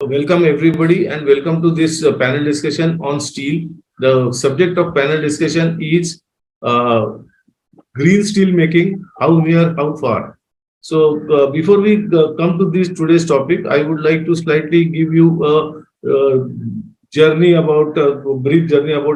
Welcome everybody and welcome to this panel discussion on steel. The subject of panel discussion is green steel making, how near, how far. So before we come to this today's topic, I would like to slightly give you a brief journey about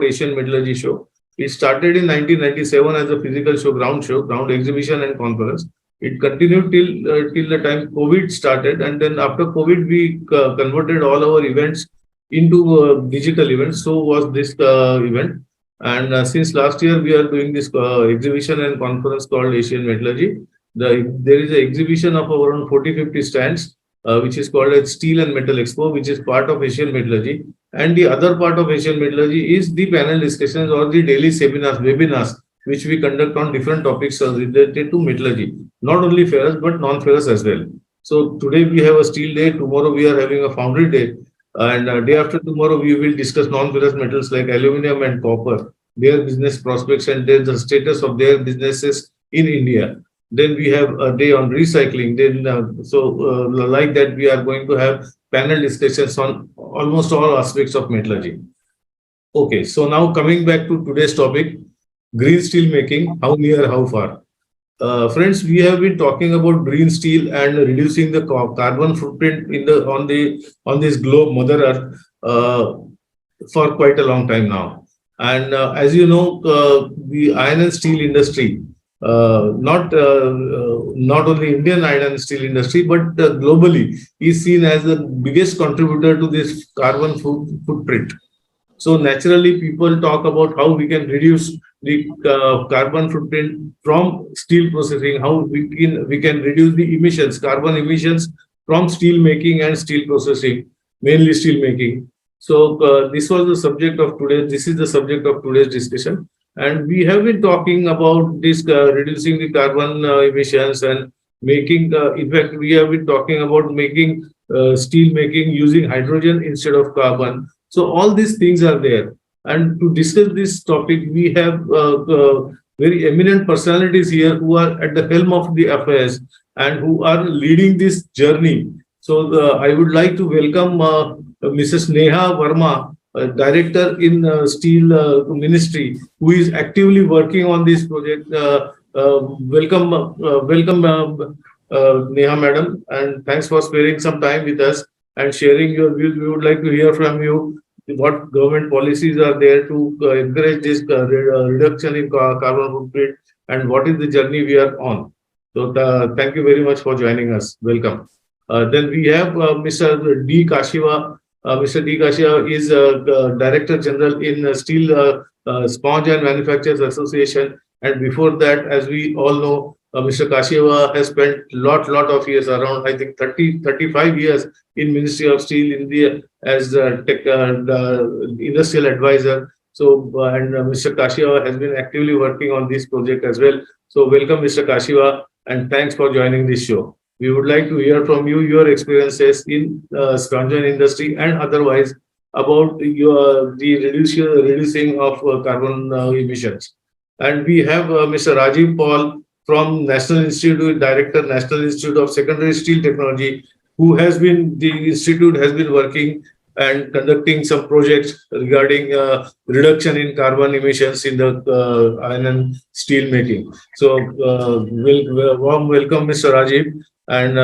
Asian Metallurgy Show. It started in 1997 as a physical show, ground exhibition and conference. It continued till the time COVID started, and then after COVID, we converted all our events into digital events. So was this event, and since last year, we are doing this exhibition and conference called Asian Metallurgy. There is an exhibition of around 40-50 stands, which is called as Steel and Metal Expo, which is part of Asian Metallurgy. And the other part of Asian Metallurgy is the panel discussions or the daily seminars, webinars, which we conduct on different topics related to metallurgy, not only ferrous but non-ferrous as well. So today we have a steel day, tomorrow we are having a foundry day, and day after tomorrow we will discuss non-ferrous metals like aluminum and copper, their business prospects and the status of their businesses in India. Then we have a day on recycling. Then like that, we are going to have panel discussions on almost all aspects of metallurgy. Okay, so now coming back to today's topic, green steel making, how near, how far. Friends, we have been talking about green steel and reducing the carbon footprint on this globe, Mother Earth, for quite a long time now. And as you know, the iron and steel industry, not only Indian iron and steel industry, but globally, is seen as the biggest contributor to this carbon footprint. So naturally, people talk about how we can reduce the carbon footprint from steel processing, how we can reduce the emissions, carbon emissions from steel making and steel processing, mainly steel making. So this was the subject of today. This is the subject of today's discussion, and we have been talking about this reducing the carbon emissions and making. In fact, we have been talking about making steel making using hydrogen instead of carbon. So all these things are there. And to discuss this topic, we have very eminent personalities here who are at the helm of the affairs and who are leading this journey. So I would like to welcome Mrs. Neha Verma, Director in Steel Ministry, who is actively working on this project. Welcome, Neha Madam, and thanks for sparing some time with us and sharing your views. We would like to hear from you what government policies are there to encourage this reduction in carbon footprint and what is the journey we are on. So thank you very much for joining us. Welcome. Then we have Mr. D. Kashiva. Mr. D. Kashiva is Director General in Steel Sponge and Manufacturers Association. And before that, as we all know, Mr. Kashiva has spent lot of years, around I think 35 years in Ministry of Steel India as industrial advisor. So and Mr. Kashiva has been actively working on this project as well. So welcome, Mr. Kashiva, and thanks for joining this show. We would like to hear from you your experiences in sponge industry and otherwise about the reducing of carbon emissions. And we have Mr. Rajib Paul from National Institute, Director, National Institute of Secondary Steel Technology, the institute has been working and conducting some projects regarding reduction in carbon emissions in the iron and steel making. So, warm welcome, Mr. Rajib, and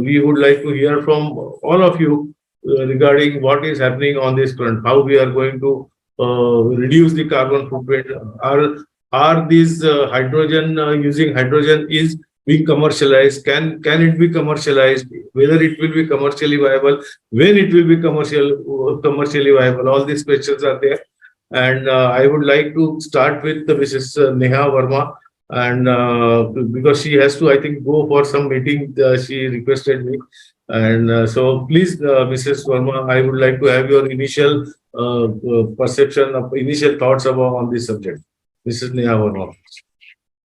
we would like to hear from all of you regarding what is happening on this front, how we are going to reduce the carbon footprint. Are these hydrogen using hydrogen is being commercialized? Can it be commercialized? Whether it will be commercially viable? When it will be commercially viable? All these questions are there. And I would like to start with Mrs. Neha Verma, and because she has to, I think, go for some meeting, she requested me. And so, please, Mrs. Verma, I would like to have your initial perception, initial thoughts on this subject. Mrs. Neha Verma.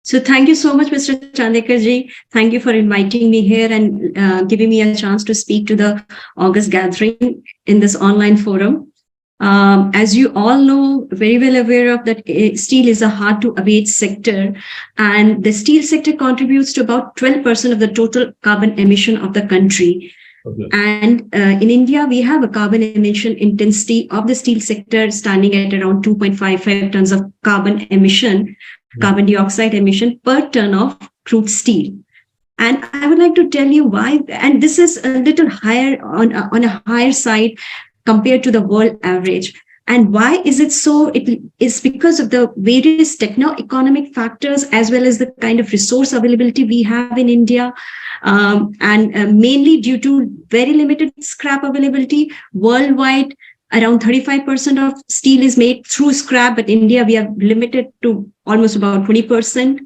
So thank you so much, Mr. Chandekar ji. Thank you for inviting me here and giving me a chance to speak to the August gathering in this online forum. As you all know, very well aware of that, steel is a hard to abate sector, and the steel sector contributes to about 12% of the total carbon emission of the country. Okay. And in India, we have a carbon emission intensity of the steel sector standing at around 2.55 tons of carbon dioxide emission per ton of crude steel. And I would like to tell you why, and this is a little higher on a higher side compared to the world average. And why is it so? It is because of the various techno-economic factors as well as the kind of resource availability we have in India, and mainly due to very limited scrap availability worldwide. Around 35% of steel is made through scrap, but in India we are limited to almost about 20%.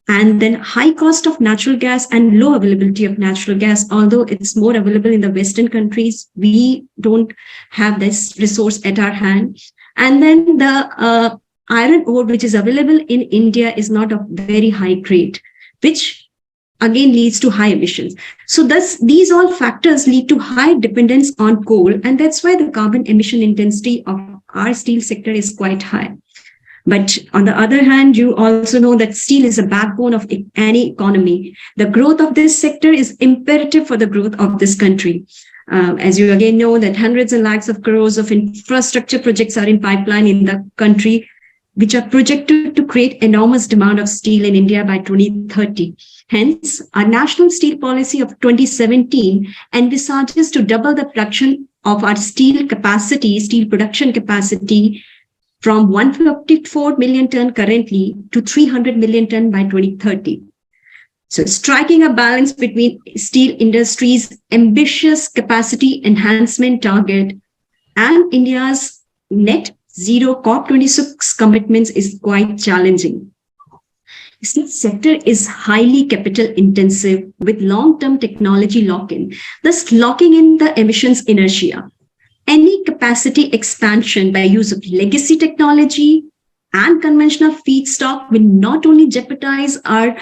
And then high cost of natural gas and low availability of natural gas. Although it's more available in the Western countries, we don't have this resource at our hand. And then the iron ore, which is available in India, is not of very high grade, which again leads to high emissions. So these all factors lead to high dependence on coal. And that's why the carbon emission intensity of our steel sector is quite high. But on the other hand, you also know that steel is a backbone of any economy. The growth of this sector is imperative for the growth of this country. As you again know that hundreds and lakhs of crores of infrastructure projects are in pipeline in the country, which are projected to create enormous demand of steel in India by 2030. Hence, our national steel policy of 2017 envisages to double the production of our steel production capacity from 154 million ton currently to 300 million ton by 2030. So striking a balance between steel industry's ambitious capacity enhancement target and India's net zero COP26 commitments is quite challenging. The steel sector is highly capital intensive with long-term technology lock-in, thus locking in the emissions inertia. Any capacity expansion by use of legacy technology and conventional feedstock will not only jeopardize our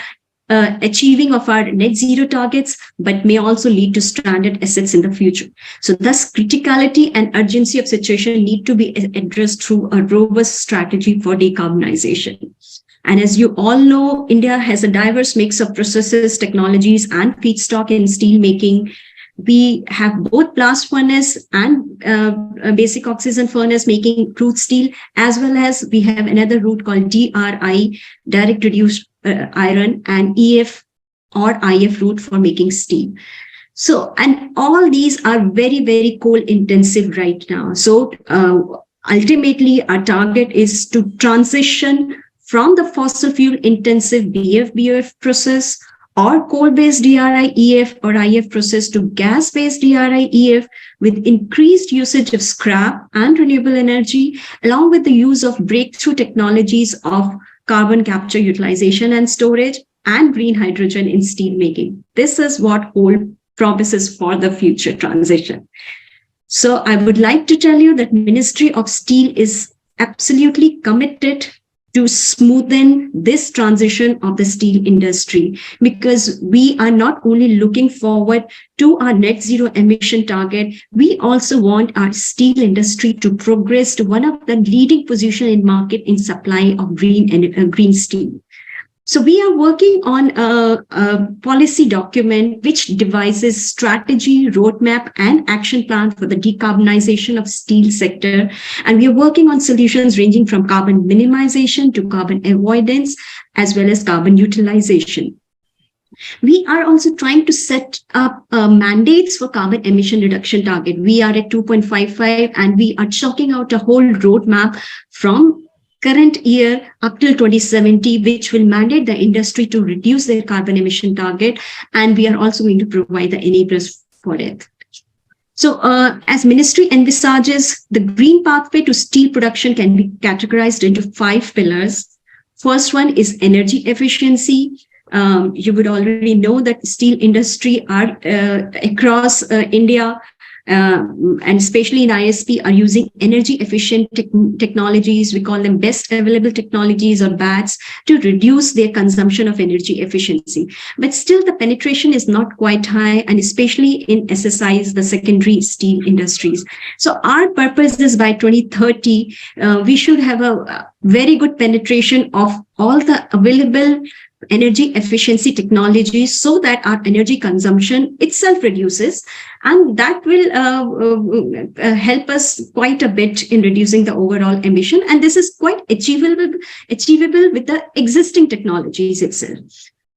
achieving of our net zero targets, but may also lead to stranded assets in the future. So thus criticality and urgency of situation need to be addressed through a robust strategy for decarbonization. And as you all know, India has a diverse mix of processes, technologies, and feedstock in steel making. We have both blast furnace and basic oxygen furnace making crude steel, as well as we have another route called DRI, direct reduced iron, and EF or IF route for making steel. So, and all these are very, very coal intensive right now. So ultimately our target is to transition from the fossil fuel intensive BF process or coal-based DRI-EF or IF process to gas-based DRI-EF with increased usage of scrap and renewable energy, along with the use of breakthrough technologies of carbon capture, utilization and storage, and green hydrogen in steel making. This is what coal promises for the future transition. So I would like to tell you that Ministry of Steel is absolutely committed to smoothen this transition of the steel industry, because we are not only looking forward to our net zero emission target, we also want our steel industry to progress to one of the leading position in market in supply of green steel. So we are working on a policy document which devises strategy, roadmap, and action plan for the decarbonization of steel sector. And we are working on solutions ranging from carbon minimization to carbon avoidance, as well as carbon utilization. We are also trying to set up mandates for carbon emission reduction target. We are at 2.55 and we are chalking out a whole roadmap from current year up till 2070, which will mandate the industry to reduce their carbon emission target. And we are also going to provide the enablers for it. So as ministry envisages, the green pathway to steel production can be categorized into 5 pillars. First one is energy efficiency. You would already know that steel industry are across India, and especially in ISP, are using energy efficient technologies. We call them best available technologies or BATs to reduce their consumption of energy efficiency. But still the penetration is not quite high, and especially in SSIs, the secondary steel industries. So our purpose is by 2030, we should have a very good penetration of all the available energy efficiency technologies so that our energy consumption itself reduces, and that will help us quite a bit in reducing the overall emission. And this is quite achievable with the existing technologies itself.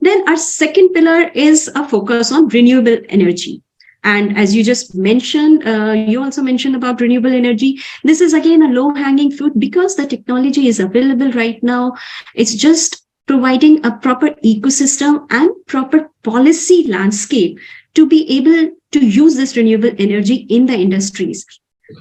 Then our second pillar is a focus on renewable energy. And as you just mentioned, you also mentioned about renewable energy. This is again a low-hanging fruit because the technology is available right now. It's just providing a proper ecosystem and proper policy landscape to be able to use this renewable energy in the industries.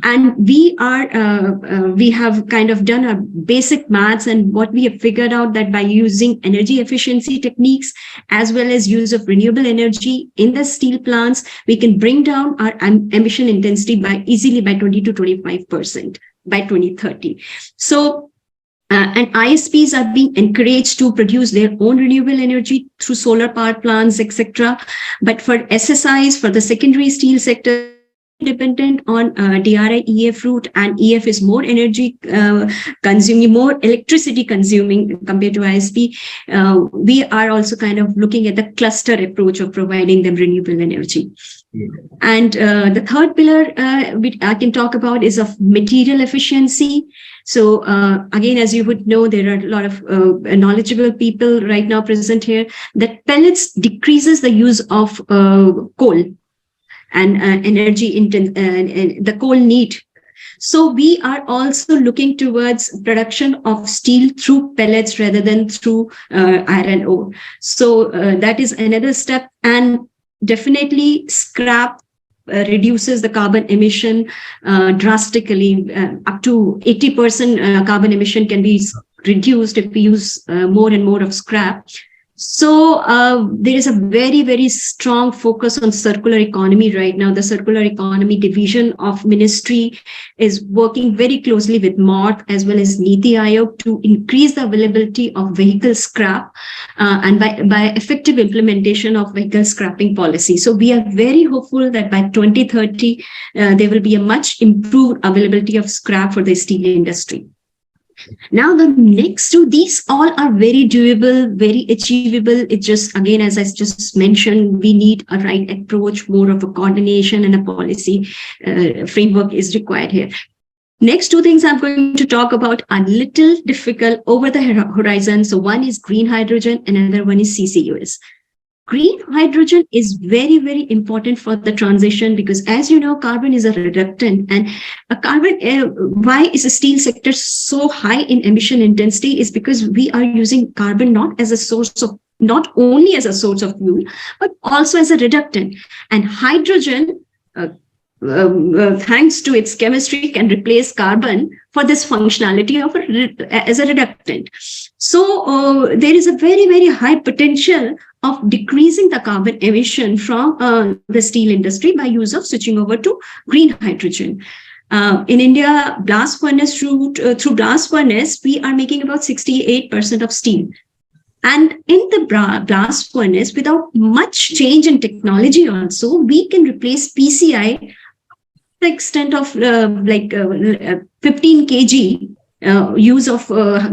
And we have kind of done a basic maths, and what we have figured out that by using energy efficiency techniques as well as use of renewable energy in the steel plants, we can bring down our emission intensity easily by 20 to 25% by 2030. So and ISPs are being encouraged to produce their own renewable energy through solar power plants, etc. But for SSIs, for the secondary steel sector, dependent on DRI EF route, and EF is more energy consuming, more electricity consuming compared to ISP. We are also kind of looking at the cluster approach of providing them renewable energy. And the third pillar which I can talk about is of material efficiency. So again, as you would know, there are a lot of knowledgeable people right now present here, that pellets decreases the use of coal and energy the coal need. So we are also looking towards production of steel through pellets rather than through iron ore. So that is another step, and definitely scrap reduces the carbon emission drastically. Up to 80% carbon emission can be reduced if we use more and more of scrap. So there is a very, very strong focus on circular economy right now. The circular economy division of ministry is working very closely with MORTH as well as NITI Aayog to increase the availability of vehicle scrap and by effective implementation of vehicle scrapping policy. So we are very hopeful that by 2030, there will be a much improved availability of scrap for the steel industry. Now, the next two, these all are very doable, very achievable. It just, again, as I just mentioned, we need a right approach, more of a coordination and a policy framework is required here. Next two things I'm going to talk about are little difficult over the horizon. So one is green hydrogen and another one is CCUS. Green hydrogen is very, very important for the transition because, as you know, carbon is a reductant, and why is the steel sector so high in emission intensity is because we are using carbon not only as a source of fuel, but also as a reductant. And hydrogen, thanks to its chemistry, can replace carbon for this functionality as a reductant. So there is a very, very high potential of decreasing the carbon emission from the steel industry by use of switching over to green hydrogen. In India, blast furnace through blast furnace, we are making about 68% of steel. And in the blast furnace, without much change in technology also, we can replace PCI to the extent of 15 kg use of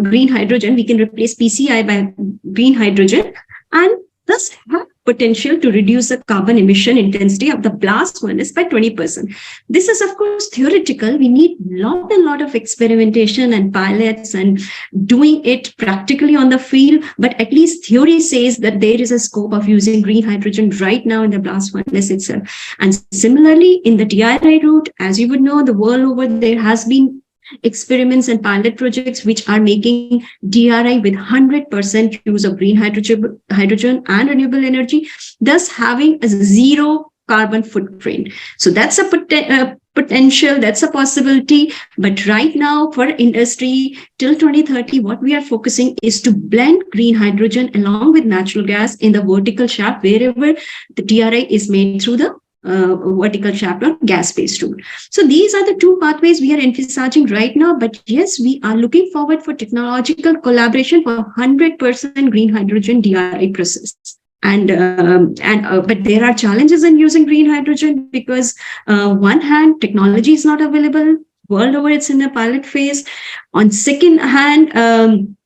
green hydrogen. We can replace PCI by green hydrogen and thus have potential to reduce the carbon emission intensity of the blast furnace by 20%. This is, of course, theoretical. We need a lot of experimentation and pilots and doing it practically on the field, but at least theory says that there is a scope of using green hydrogen right now in the blast furnace itself. And similarly, in the DRI route, as you would know, the world over, there has been experiments and pilot projects which are making DRI with 100% use of green hydrogen and renewable energy, thus having a zero carbon footprint. So that's a potential, that's a possibility. But right now for industry till 2030, what we are focusing is to blend green hydrogen along with natural gas in the vertical shaft wherever the DRI is made through the vertical shaft or gas-based route. So these are the two pathways we are emphasizing right now. But yes, we are looking forward for technological collaboration for 100% green hydrogen DRI process. But there are challenges in using green hydrogen because one hand, technology is not available. World over, it's in the pilot phase. On second hand,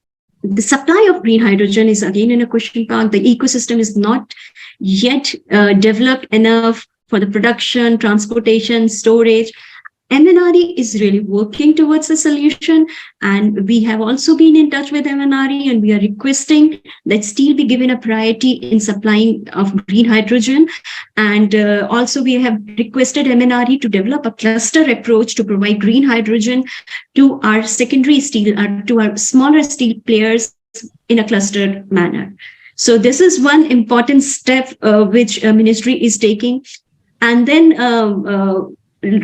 the supply of green hydrogen is again in a question mark. The ecosystem is not yet developed enough for the production, transportation, storage. MNRE is really working towards a solution, and we have also been in touch with MNRE, and we are requesting that steel be given a priority in supplying of green hydrogen. And also we have requested MNRE to develop a cluster approach to provide green hydrogen to our secondary steel, to our smaller steel players in a clustered manner. So this is one important step which ministry is taking. And then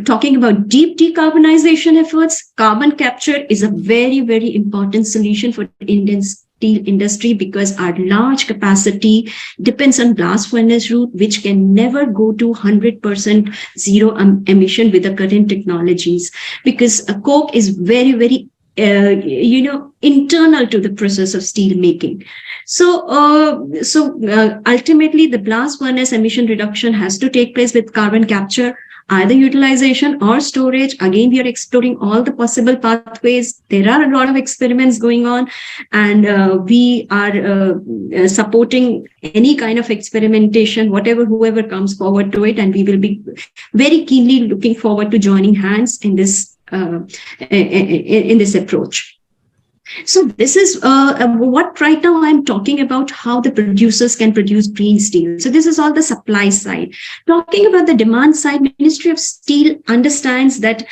talking about deep decarbonization efforts, carbon capture is a very, very important solution for Indian steel industry, because our large capacity depends on blast furnace route, which can never go to 100% zero emission with the current technologies, because coke is very, very internal to the process of steel making. So ultimately, the blast furnace emission reduction has to take place with carbon capture, either utilization or storage. Again, we are exploring all the possible pathways. There are a lot of experiments going on, and we are supporting any kind of experimentation, whoever comes forward to it, and we will be very keenly looking forward to joining hands in this approach. So this is what right now I'm talking about, how the producers can produce green steel. So this is all the supply side. Talking about the demand side, Ministry of Steel understands that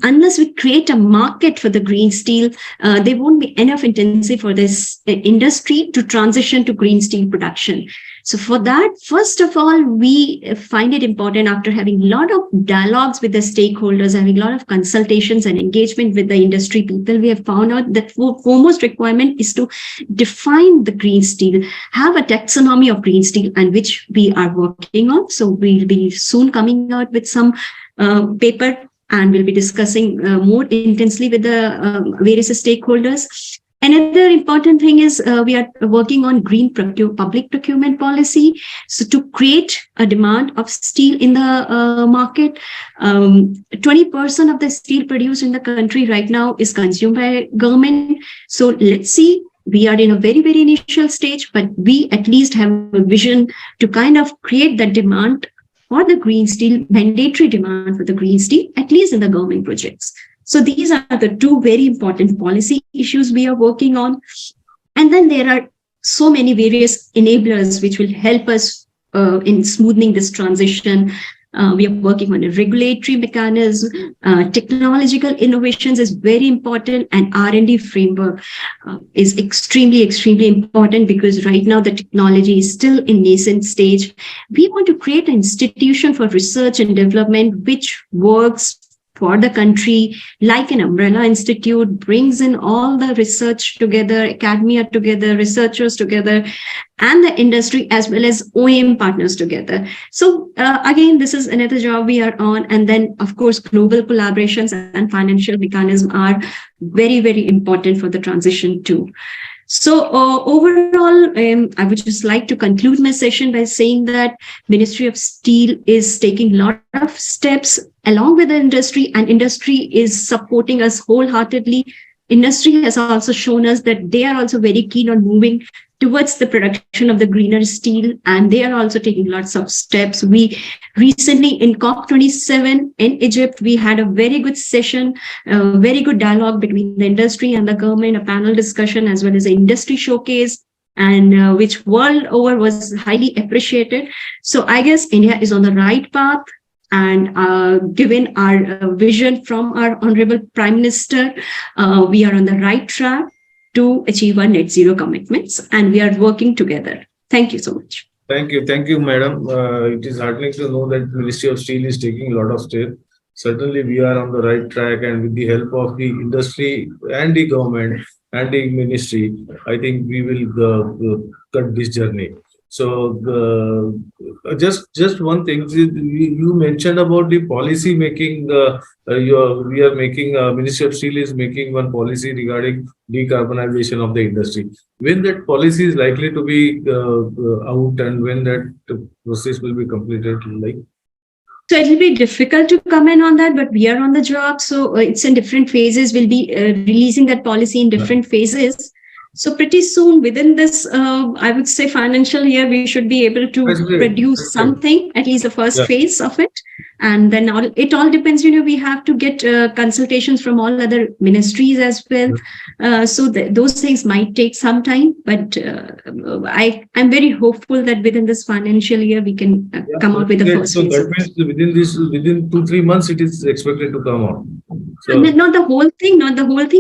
unless we create a market for the green steel, there won't be enough intensity for this industry to transition to green steel production. So for that, first of all, we find it important, after having a lot of dialogues with the stakeholders, having a lot of consultations and engagement with the industry people, we have found out that foremost requirement is to define the green steel, have a taxonomy of green steel, and which we are working on. So we'll be soon coming out with some paper, and we'll be discussing more intensely with the various stakeholders. Another important thing is we are working on green public procurement policy. So to create a demand of steel in the market, 20% of the steel produced in the country right now is consumed by government. So let's see. We are in a very, very initial stage, but we at least have a vision to kind of create that demand for the green steel, mandatory demand for the green steel, at least in the government projects. So these are the two very important policy issues we are working on. And then there are so many various enablers which will help us in smoothing this transition. We are working on a regulatory mechanism. Technological innovations is very important, and R&D framework is extremely, extremely important, because right now the technology is still in nascent stage. We want to create an institution for research and development which works for the country, like an umbrella institute, brings in all the research together, academia together, researchers together, and the industry as well as OEM partners together. So again, this is another job we are on. And then, of course, global collaborations and financial mechanisms are very, very important for the transition too. So overall, I would just like to conclude my session by saying that Ministry of Steel is taking a lot of steps along with the industry, and industry is supporting us wholeheartedly. Industry has also shown us that they are also very keen on moving towards the production of the greener steel, and they are also taking lots of steps. We recently in COP27 in Egypt, we had a very good session, very good dialogue between the industry and the government, a panel discussion as well as an industry showcase, and which world over was highly appreciated. So I guess India is on the right path. And given our vision from our Honorable Prime Minister, we are on the right track to achieve our net zero commitments, and we are working together. Thank you so much. Thank you, madam. It is heartening to know that Ministry of Steel is taking a lot of steps. Certainly, we are on the right track, and with the help of the industry and the government and the ministry, I think we will cut this journey. So just one thing, you mentioned about the policy making. We are making, Ministry of Steel is making one policy regarding decarbonization of the industry. When that policy is likely to be out, and when that process will be completed, like? So it will be difficult to comment on that, but we are on the job. So it's in different phases. We'll be releasing that policy in different phases. So pretty soon within this, I would say financial year, we should be able to produce something, at least the first phase of it. And then it all depends, we have to get consultations from all other ministries as well. So those things might take some time, but I'm very hopeful that within this financial year, we can come out with the first phase. So that means within 2-3 months, it is expected to come out. So, and not the whole thing,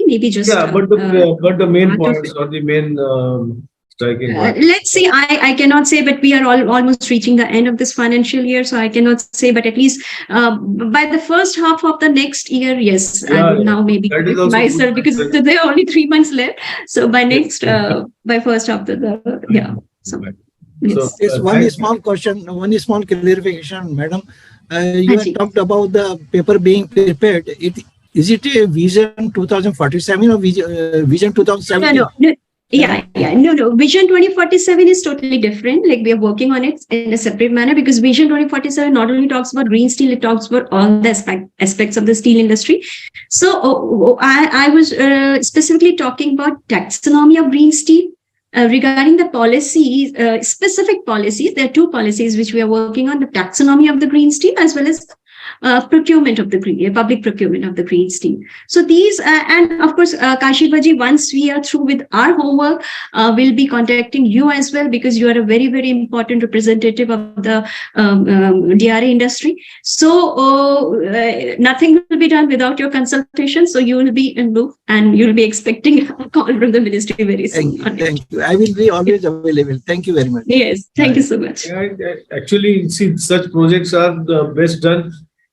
maybe just. Yeah, but the main points or the main striking points. Let's see, I cannot say, but we are almost reaching the end of this financial year, so I cannot say, but at least by the first half of the next year, yes, I will now maybe myself, because there are only 3 months left. So by next, by first half the yeah. So, yes. So, one small question, one small clarification, madam. You have talked about the paper being prepared. Is it a Vision 2047 or Vision 2070? No. No. Vision 2047 is totally different. Like, we are working on it in a separate manner, because Vision 2047 not only talks about green steel, it talks about all the aspects of the steel industry. So I was specifically talking about taxonomy of green steel. Regarding the policies, specific policies, there are 2 policies which we are working on: the taxonomy of the green steel, as well as procurement of the public procurement of the green steel. So these, and of course, Kashiva ji, once we are through with our homework, we'll be contacting you as well, because you are a very, very important representative of the DRA industry. So nothing will be done without your consultation. So you will be in loop, and you'll be expecting a call from the ministry very soon. Thank you. I will be always available. Thank you very much. Yes, thank you so much. Actually, see, such projects are the best done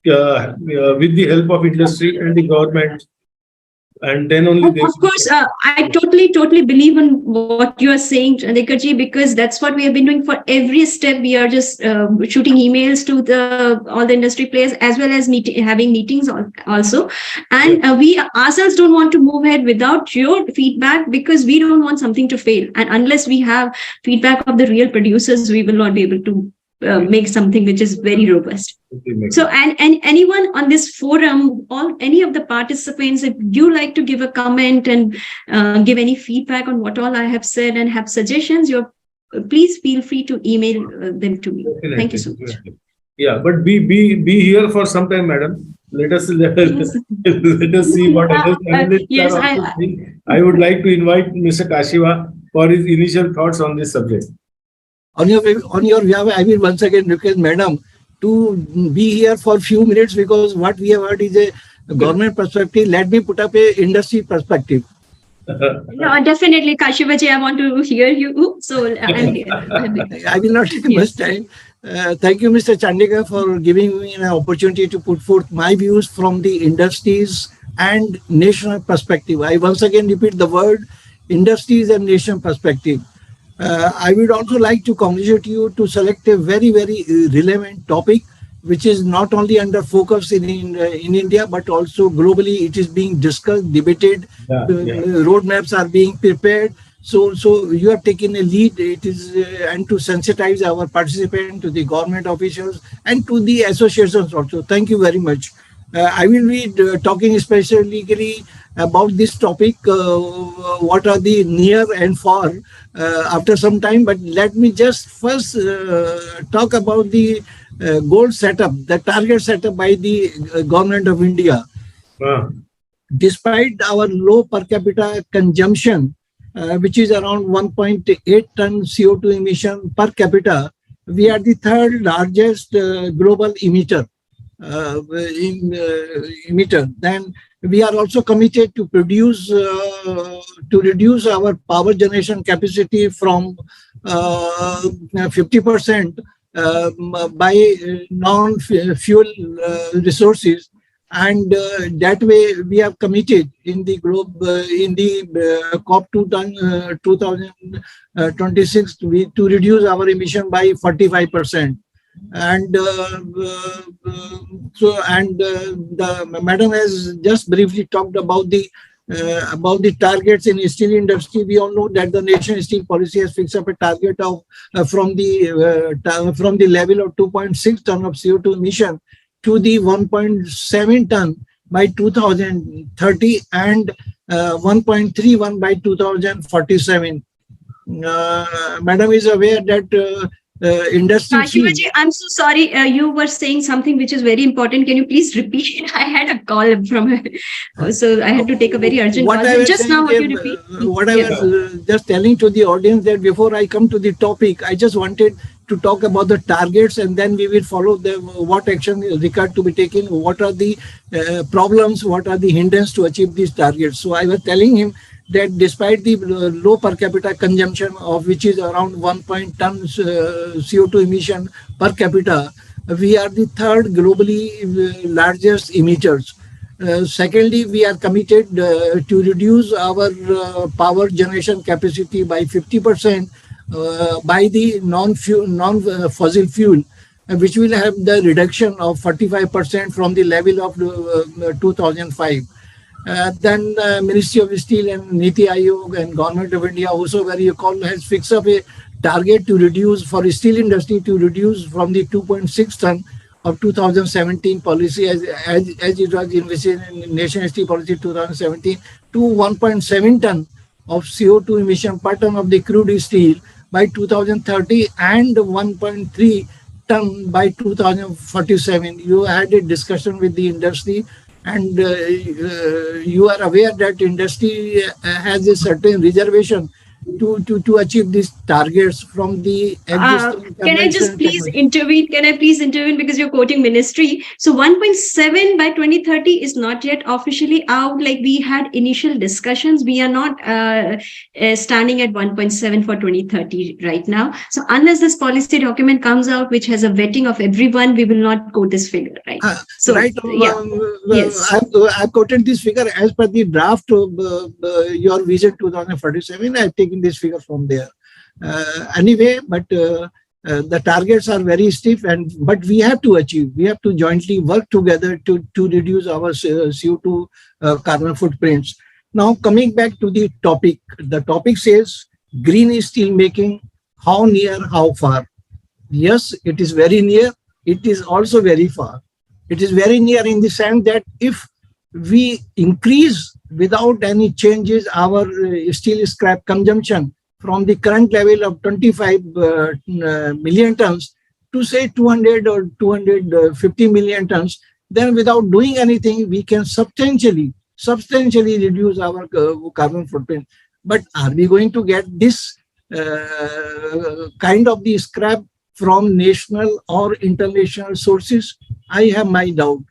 with the help of industry and the government, and then only of course, I totally believe in what you are saying, Chandekar ji, because that's what we have been doing for every step. We are just shooting emails to all the industry players, as well as having meetings also, and we ourselves don't want to move ahead without your feedback, because we don't want something to fail, and unless we have feedback of the real producers, we will not be able to make something which is very robust. So, and anyone on this forum, any of the participants, if you like to give a comment and give any feedback on what all I have said and have suggestions, please feel free to email them to me. Definitely. Thank you so much. Yeah, but be here for some time, madam. Let us see what others. Yes, I would like to invite Mr. Kashiva for his initial thoughts on this subject. On your behalf, I will once again request madam to be here for a few minutes, because what we have heard is a government perspective. Let me put up a industry perspective. No, definitely, Kashiva ji, I want to hear you. So I'm here. I will not take much time. Thank you, Mr. Chandekar, for giving me an opportunity to put forth my views from the industries and national perspective. I once again repeat the word industries and nation perspective. I would also like to congratulate you to select a very, very relevant topic, which is not only under focus in India, but also globally. It is being discussed, debated, roadmaps are being prepared. So you have taken a lead. It is and to sensitize our participants, to the government officials, and to the associations also. Thank you very much. I will be talking specifically about this topic, what are the near and far after some time. But let me just first talk about the goal setup, the target setup by the government of India. Despite our low per capita consumption, which is around 1.8 ton CO2 emission per capita, we are the third largest global emitter. Then we are also committed to reduce our power generation capacity from 50% by non-fuel resources, and that way we have committed in the COP 2026 to reduce our emission by 45%. And the madam has just briefly talked about the targets in steel industry. We all know that the National Steel Policy has fixed up a target of from the level of 2.6 ton of CO2 emission to the 1.7 ton by 2030 and 1.31 by 2047. Madam is aware that industry. Kashiva, I'm so sorry. You were saying something which is very important. Can you please repeat? I had a call from her, so I had to take a very urgent call. Just now, what you repeat? What I was just telling to the audience that before I come to the topic, I just wanted to talk about the targets, and then we will follow what action is required to be taken, what are the problems, what are the hindrances to achieve these targets. So I was telling him that despite the low per capita consumption of which is around 1 tons CO2 emission per capita, we are the third globally largest emitters. Secondly, we are committed to reduce our power generation capacity by 50% by the non-fossil fuel, which will have the reduction of 45% from the level of 2005. Then Ministry of Steel and Niti Aayog and Government of India also has fixed up a target to reduce for steel industry to reduce from the 2.6 ton of 2017 policy as it was envisaged in National Steel Policy 2017 to 1.7 ton of CO2 emission per ton of the crude steel by 2030 and 1.3 ton by 2047. You had a discussion with the industry, and you are aware that industry has a certain reservation to achieve these targets from the existing. Can I just please intervene? Can I please intervene because you're quoting ministry? So 1.7 by 2030 is not yet officially out. Like we had initial discussions, we are not standing at 1.7 for 2030 right now. So unless this policy document comes out, which has a vetting of everyone, we will not quote this figure, right? So right. Yes. I've quoted this figure as per the draft of your Vision 2047. I've taken this figure from there. Anyway, but the targets are very stiff, but we have to achieve. We have to jointly work together to reduce our CO2 carbon footprints. Now, coming back to the topic says green steel making. How near? How far? Yes, it is very near. It is also very far. It is very near in the sense that if we increase without any changes our steel scrap consumption from the current level of 25 million tons to say 200 or 250 million tons, then without doing anything, we can substantially reduce our carbon footprint. But are we going to get this kind of the scrap from national or international sources? I have my doubt.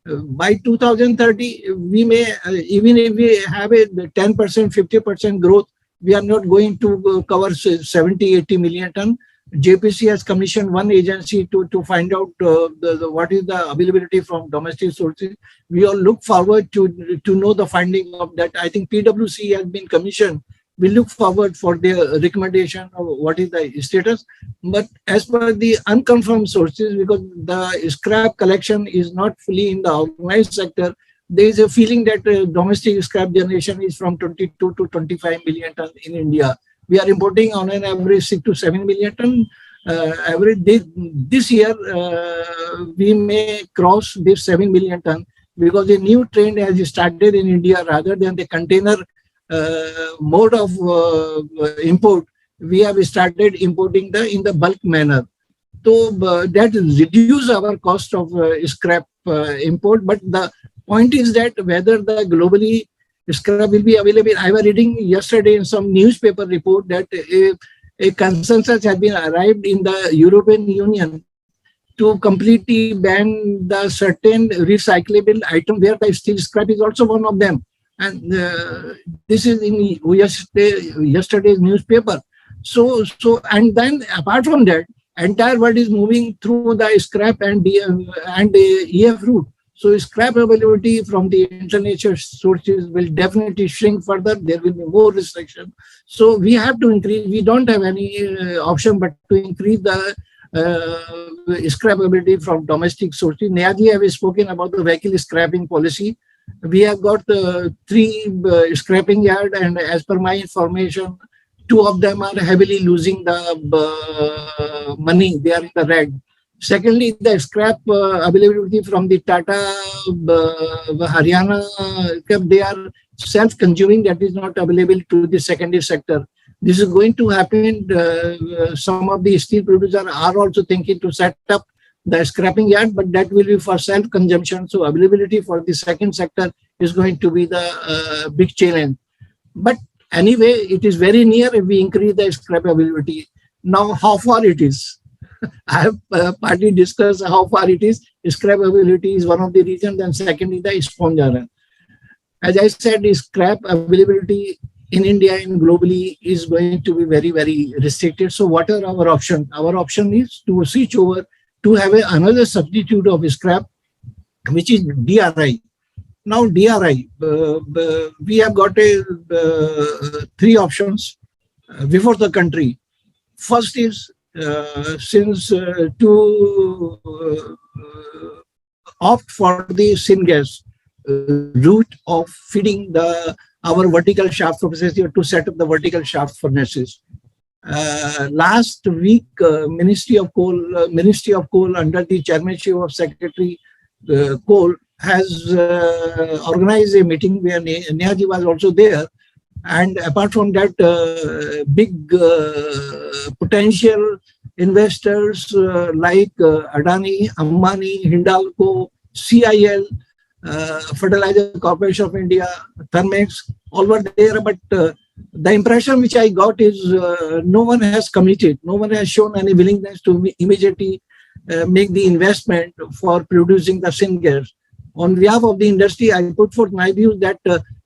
By 2030, we may, even if we have a 10%, 50% growth, we are not going to cover 70, 80 million ton. JPC has commissioned one agency to find out what is the availability from domestic sources. We all look forward to know the finding of that. I think PwC has been commissioned. We look forward for their recommendation of what is the status. But as per the unconfirmed sources, because the scrap collection is not fully in the organized sector, there is a feeling that domestic scrap generation is from 22 to 25 million tons in India. We are importing on an average 6 to 7 million ton average. This year, we may cross this 7 million ton because a new trend has started in India rather than the container mode of import. We have started importing in the bulk manner. So that reduce our cost of scrap import. But the point is that whether the globally scrap will be available. I was reading yesterday in some newspaper report that a consensus has been arrived in the European Union to completely ban the certain recyclable item where the steel scrap is also one of them. And this is in yesterday's newspaper. So and then apart from that, entire world is moving through the scrap and EF route. So scrap availability from the international sources will definitely shrink further. There will be more restriction. So we have to increase. We don't have any option but to increase the scrap availability from domestic sources. Neha ji have spoken about the vehicle scrapping policy. We have got 3 scrapping yards, and as per my information, 2 of them are heavily losing the money. They are in the red. Secondly, the scrap availability from the Tata, Haryana, they are self-consuming, that is not available to the secondary sector. This is going to happen. Some of the steel producers are also thinking to set up the scrapping yard, but that will be for self-consumption. So availability for the second sector is going to be the big challenge. But anyway, it is very near if we increase the scrap availability. Now, how far it is? I have partly discussed how far it is. Scrap availability is one of the reasons, and secondly, the sponge iron. As I said, scrap availability in India and globally is going to be very, very restricted. So what are our options? Our option is to switch over to have another substitute of scrap, which is DRI. Now DRI, we have got three options before the country. First is to opt for the syngas route of feeding our vertical shaft furnaces to set up the vertical shaft furnaces. Last week, Ministry of Coal under the chairmanship of Secretary Coal has organized a meeting where Neha ji was also there. And apart from that, big potential investors like Adani, Ambani, Hindalco, CIL, Fertilizer Corporation of India, Thermex, all were there. But the impression which I got is no one has committed, no one has shown any willingness to immediately make the investment for producing the syngas. On behalf of the industry, I put forth my view that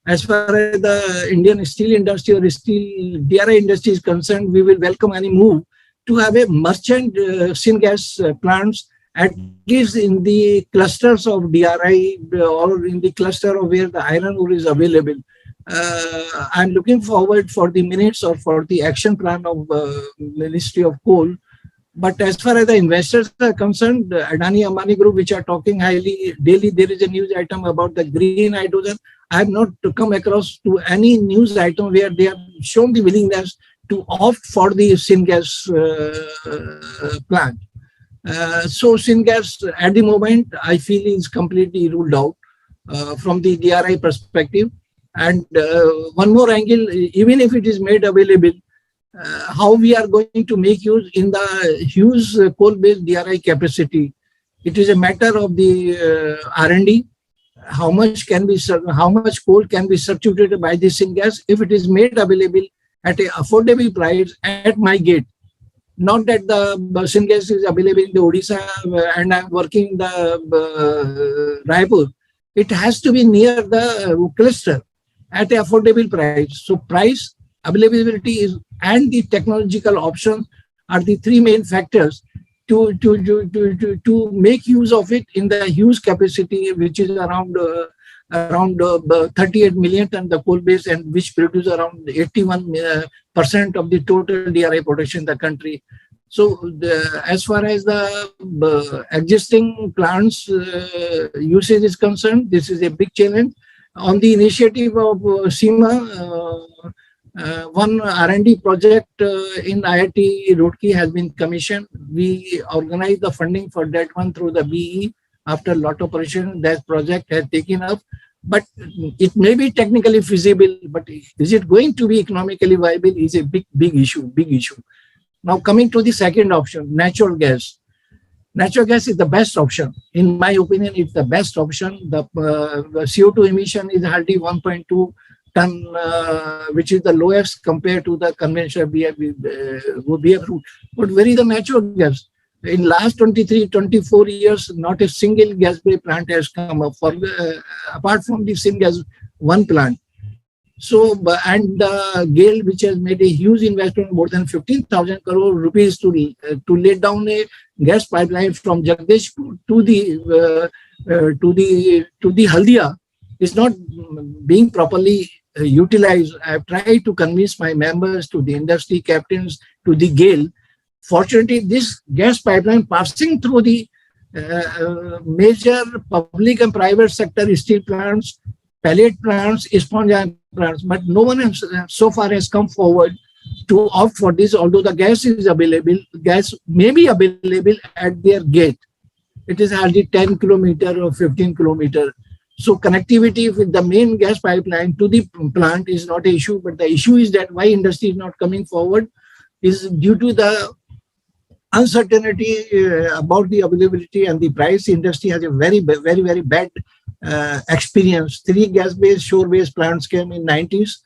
as far as the Indian steel industry or steel DRI industry is concerned, we will welcome any move to have a merchant syngas plants, at least in the clusters of DRI or in the cluster of where the iron ore is available. I'm looking forward for the minutes or for the action plan of Ministry of Coal. But as far as the investors are concerned, the Adani Ambani Group, which are talking highly, daily there is a news item about the green hydrogen. I have not come across to any news item where they have shown the willingness to opt for the syngas plant. So syngas at the moment, I feel is completely ruled out from the DRI perspective. And one more angle, even if it is made available, how we are going to make use in the huge coal-based DRI capacity. It is a matter of the R&D. How much coal can be substituted by this syngas if it is made available at an affordable price at my gate. Not that the syngas is available in the Odisha and I'm working in the Raipur. It has to be near the cluster at an affordable price. So price, availability is and the technological options are the three main factors to make use of it in the huge capacity, which is around 38 million ton the coal base, and which produce around 81% of the total DRI production in the country. So as far as the existing plants usage is concerned, this is a big challenge. On the initiative of SIMA, one R&D project in IIT Roorkee has been commissioned. We organized the funding for that one through the BE. After a lot of operation, that project has taken up. But it may be technically feasible, but is it going to be economically viable is a big issue. Now coming to the second option, natural gas. Natural gas is the best option. In my opinion, it's the best option. The CO2 emission is hardly 1.2 ton, which is the lowest compared to the conventional BF route. But where is the natural gas? In last 23-24 years, not a single gas-based plant has come up apart from the syngas one plant. So, and GAIL, which has made a huge investment, more than 15,000 crore rupees to lay down a gas pipeline from Jagdishpur to the Haldia, is not being properly utilized. I have tried to convince my members, to the industry captains, to the GAIL. Fortunately, this gas pipeline passing through the major public and private sector steel plants, pellet plants, sponge iron plants, but no one has, so far has come forward to opt for this, although the gas is available, gas may be available at their gate. It is hardly 10 kilometer or 15 kilometer. So connectivity with the main gas pipeline to the plant is not an issue, but the issue is that why industry is not coming forward is due to the uncertainty about the availability and the price. Industry has a very bad experience. 3 gas-based, shore-based plants came in 90s,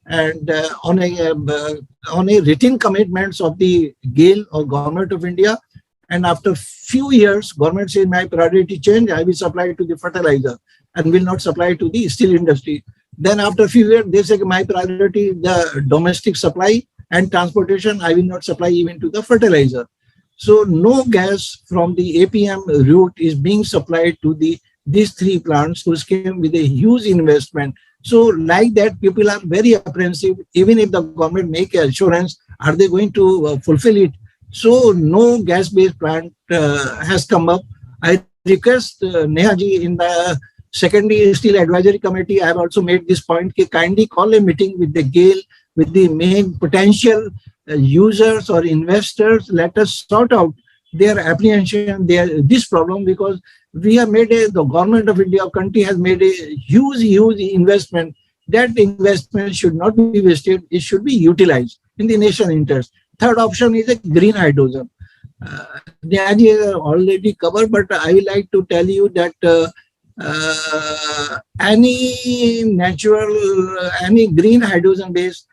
and on a written commitments of the GAIL or Government of India, and after few years, government said my priority change, I will supply to the fertilizer and will not supply to the steel industry. Then after few years, they say my priority the domestic supply and transportation, I will not supply even to the fertilizer. So no gas from the APM route is being supplied to these 3 plants, which came with a huge investment. So like that, people are very apprehensive. Even if the government make assurance, are they going to fulfill it? So no gas-based plant has come up. I request Neha ji in the Secondary Steel Advisory Committee, I have also made this point, kindly call a meeting with the GAIL, with the main potential users or investors. Let us sort out their apprehension, this problem, because we have made the Government of India, country has made a huge investment. That investment should not be wasted. It should be utilized in the national interest. Third option is a green hydrogen. Nehaji has already covered, but I would like to tell you that any green hydrogen based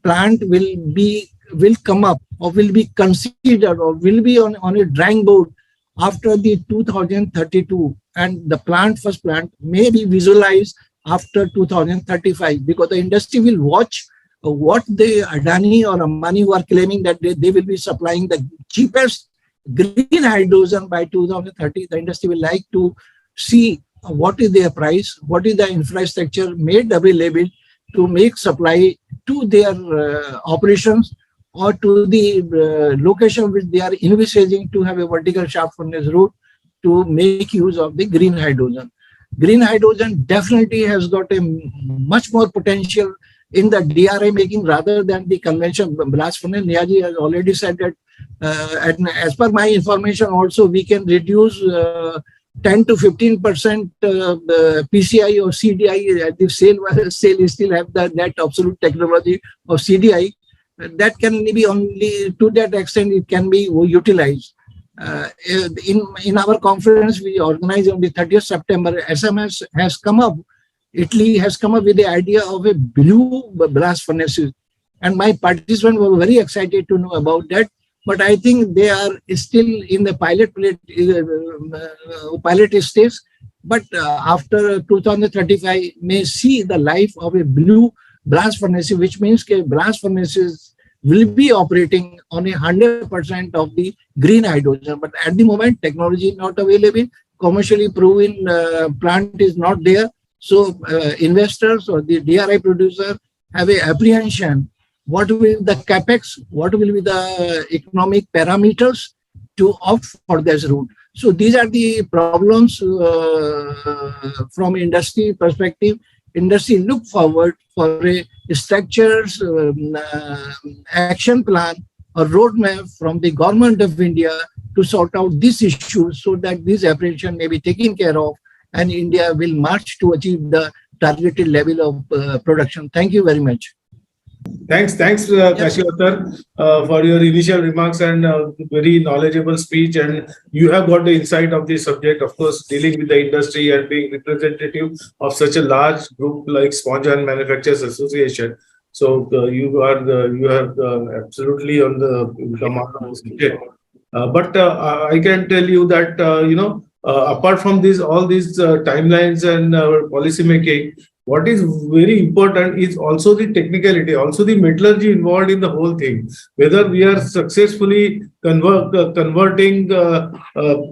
plant will come up or will be considered or will be on a drawing board after the 2032, and the first plant may be visualized after 2035, because the industry will watch what the Adani or Ambani who are claiming that they will be supplying the cheapest green hydrogen by 2030. The industry will like to see what is their price, what is the infrastructure made available to make supply to their operations or to the location which they are envisaging to have a vertical shaft furnace route to make use of the green hydrogen. Green hydrogen definitely has got a much more potential in the DRI making rather than the conventional blast furnace. Nehaji has already said that, and as per my information also, we can reduce 10 to 15% PCI or CDI at the sale still have that absolute technology of CDI. That can be only to that extent it can be utilized. In our conference we organized on the 30th September, SMS has come up. Italy has come up with the idea of a blue blast furnaces, and my participants were very excited to know about that. But I think they are still in the pilot stage. But after 2035, may see the life of a blue blast furnace, which means blast furnaces will be operating on 100% of the green hydrogen. But at the moment, technology is not available. Commercially proven plant is not there. So investors or the DRI producer have a apprehension. What will be the capex? What will be the economic parameters to opt for this route? So these are the problems from industry perspective. Industry look forward for a structured action plan or roadmap from the Government of India to sort out these issues so that this apprehension may be taken care of and India will march to achieve the targeted level of production. Thank you very much. Thanks, Kashiva sir, for your initial remarks and very knowledgeable speech. And you have got the insight of the subject, of course, dealing with the industry and being representative of such a large group like Sponge and Manufacturers Association. So you are absolutely on the command of the subject. But I can tell you that apart from all these timelines and policy making, what is very important is also the technicality, also the metallurgy involved in the whole thing. Whether we are successfully converting the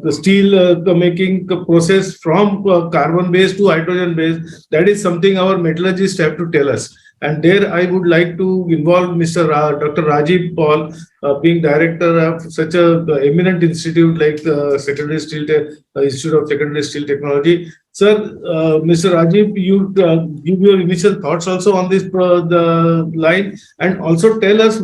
steel making process from carbon based to hydrogen based, that is something our metallurgists have to tell us. And there I would like to involve Dr. Rajib Paul, being director of such a eminent institute like the Institute of Secondary Steel Technology. Sir, Mr. Rajib, you give your initial thoughts also on this the line, and also tell us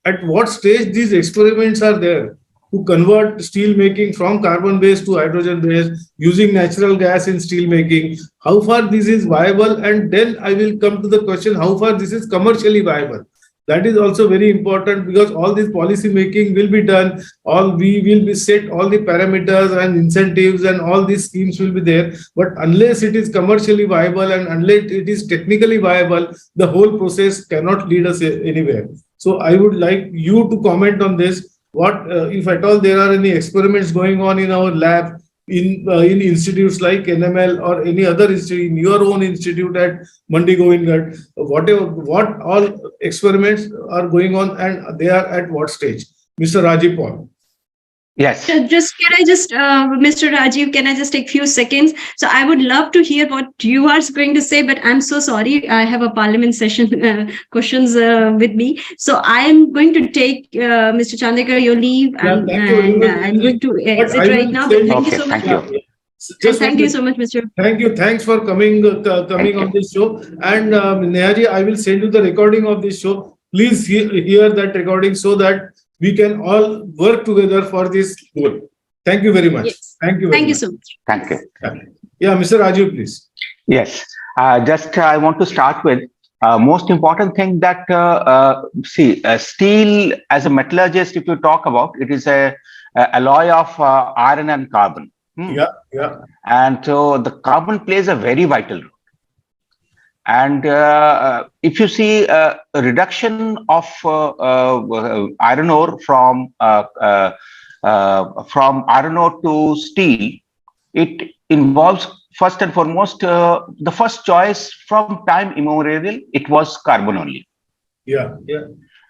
at what stage these experiments are there to convert steel making from carbon based to hydrogen based using natural gas in steel making. How far this is viable, and then I will come to the question how far this is commercially viable. That is also very important, because all this policy making will be done. We will be set all the parameters and incentives, and all these schemes will be there. But unless it is commercially viable and unless it is technically viable, the whole process cannot lead us anywhere. So I would like you to comment on this. What, if at all, there are any experiments going on in our lab, in institutes like NML or any other institute, in your own institute at Mandi Govindgarh, what all experiments are going on, and they are at what stage? Mr. Rajib Paul. Yes. So Mr. Rajiv, can I just take a few seconds? So I would love to hear what you are going to say, but I'm so sorry. I have a parliament session questions with me. So I am going to take Mr. Chandekar, your leave, and I'm going to exit right now. But thank you so much. Thank you so much, Mr. Thank you. Thanks for coming on this show. And Neha, I will send you the recording of this show. Please hear that recording so that we can all work together for this goal. Thank you very much. Yes. Thank you. Thank you so much. Thank you. Yeah, Mr. Raju, please. Yes. I want to start with most important thing that steel as a metallurgist, if you talk about, it is a alloy of iron and carbon. Yeah. And so the carbon plays a very vital role. And if you see a reduction of iron ore from iron ore to steel, it involves first and foremost the first choice from time immemorial, it was carbon only. Yeah.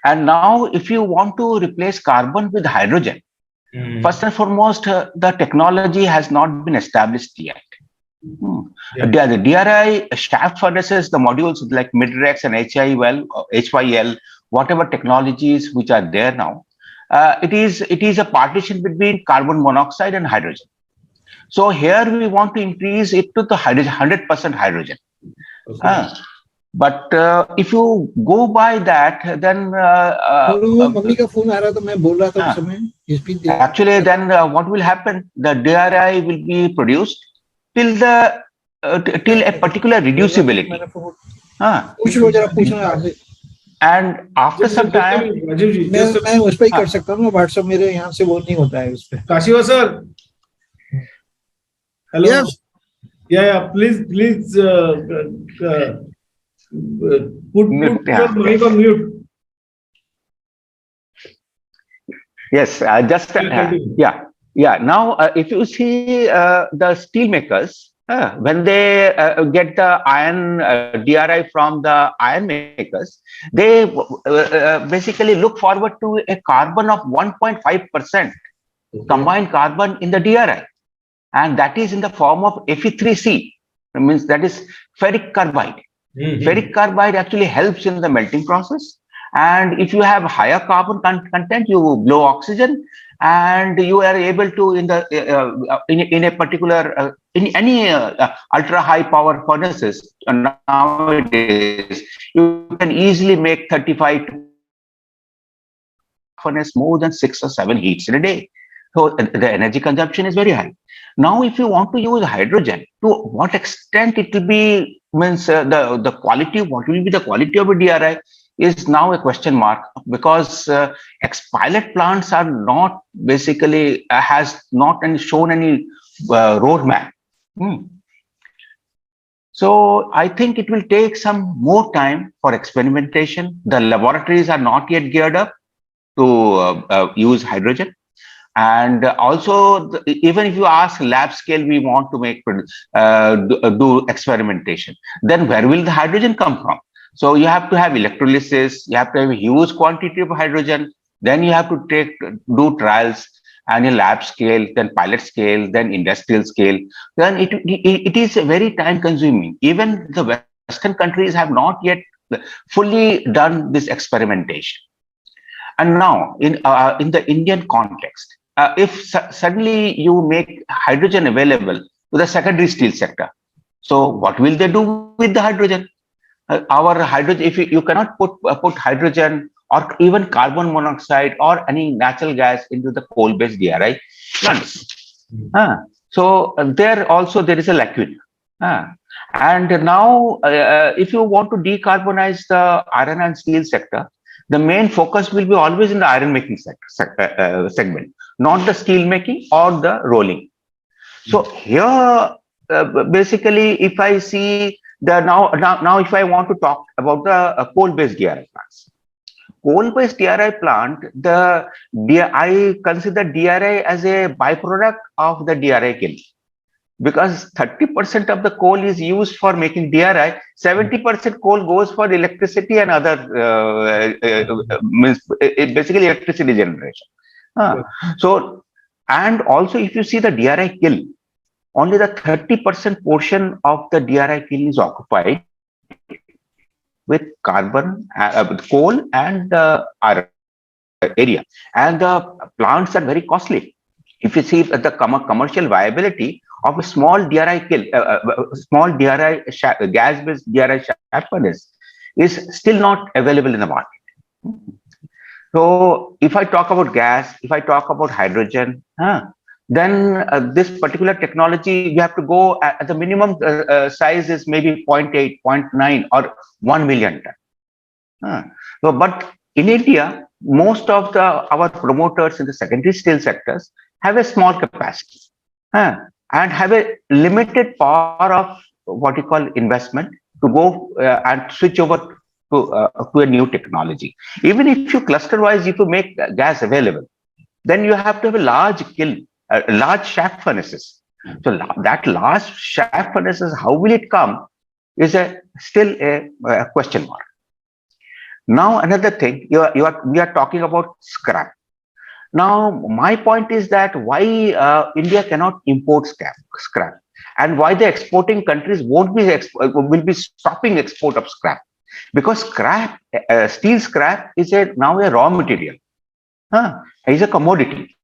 And now, if you want to replace carbon with hydrogen, first and foremost, the technology has not been established yet. The DRI shaft furnaces, the modules like Midrex and HYL, whatever technologies which are there now, it is a partition between carbon monoxide and hydrogen. So here we want to increase it to the 100% hydrogen. Okay. But if you go by that, then actually, then what will happen? The DRI will be produced till a particular reducibility. And after some time, Kashiva sir. Hello. Yes. Yeah. Please put your mic on mute. Yes, Now, if you see the steel makers, when they get the iron DRI from the iron makers, they basically look forward to a carbon of 1.5% combined carbon in the DRI, and that is in the form of Fe3C. That means that is ferric carbide. Ferric carbide actually helps in the melting process. And if you have higher carbon content, you blow oxygen, and you are able to in a particular in any ultra high power furnaces nowadays, you can easily make 35 furnace more than 6 or 7 heats in a day. So the energy consumption is very high. Now, if you want to use hydrogen, to what extent it will be, means the quality, what will be the quality of a DRI is now a question mark, because pilot plants are not basically has not shown any roadmap. So I think it will take some more time for experimentation. The laboratories are not yet geared up to use hydrogen. And also, even if you ask lab scale, we want to make do experimentation, then where will the hydrogen come from? So you have to have electrolysis, you have to have a huge quantity of hydrogen, then you have to do trials and a lab scale, then pilot scale, then industrial scale. Then it is very time consuming. Even the Western countries have not yet fully done this experimentation. And now, in the Indian context, if suddenly you make hydrogen available to the secondary steel sector, so what will they do with the hydrogen? Our hydrogen, if you cannot put hydrogen or even carbon monoxide or any natural gas into the coal-based DRI plants. So there also there is a lacuna. And now, if you want to decarbonize the iron and steel sector, the main focus will be always in the iron making segment, not the steel making or the rolling. So here, basically, if I see the now, if I want to talk about the coal-based DRI plants, coal-based DRI plant, I consider DRI as a byproduct of the DRI kiln, because 30% of the coal is used for making DRI, 70% coal goes for electricity and other basically electricity generation. So, and also if you see the DRI kiln, only the 30% portion of the DRI kiln is occupied with carbon, with coal and iron area, and the plants are very costly. If you see the commercial viability of a small DRI kiln, small DRI gas-based DRI shaft furnace is still not available in the market. So if I talk about gas, if I talk about hydrogen, then this particular technology, you have to go at the minimum size is maybe 0.8, 0.9 or 1 million ton. So, but in India, most of our promoters in the secondary steel sectors have a small capacity and have a limited power of what you call investment to go and switch over to a new technology. Even if you cluster-wise, if you make gas available, then you have to have a large kiln, large shaft furnaces. So that large shaft furnaces, how will it come, is still a question mark. Now another thing, we are talking about scrap. Now my point is that why India cannot import scrap, and why the exporting countries will be stopping export of scrap, because scrap, steel scrap is now a raw material, is a commodity.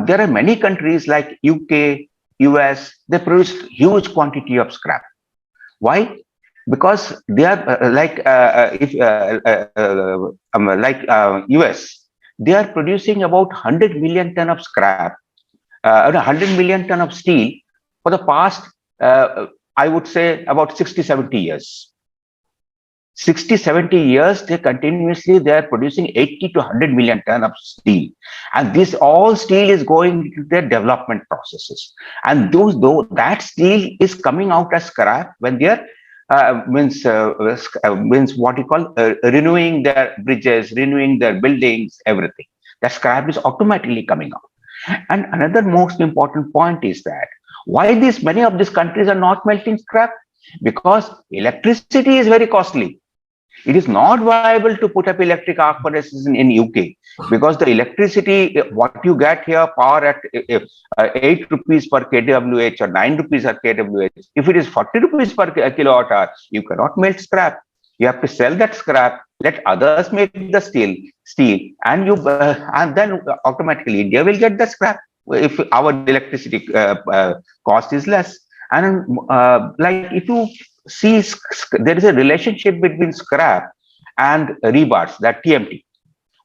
There are many countries like UK, US, they produce huge quantity of scrap. Why? Because they are like US, they are producing about 100 million ton of scrap, 100 million ton of steel for the past, I would say about 60-70 years. 60-70 years, they are producing 80 to 100 million ton of steel, and this all steel is going into their development processes, and that steel is coming out as scrap when they are means what you call renewing their bridges, renewing their buildings, everything. That scrap is automatically coming out. And another most important point is that why many of these countries are not melting scrap? Because electricity is very costly. It is not viable to put up electric arc furnaces in UK, because the electricity, what you get here, power at 8 rupees per kWh or 9 rupees per kWh, if it is 40 rupees per kilowatt hour, you cannot melt scrap. You have to sell that scrap, let others make the steel, and and then automatically India will get the scrap if our electricity cost is less. And like if you see, there is a relationship between scrap and rebars, that TMT.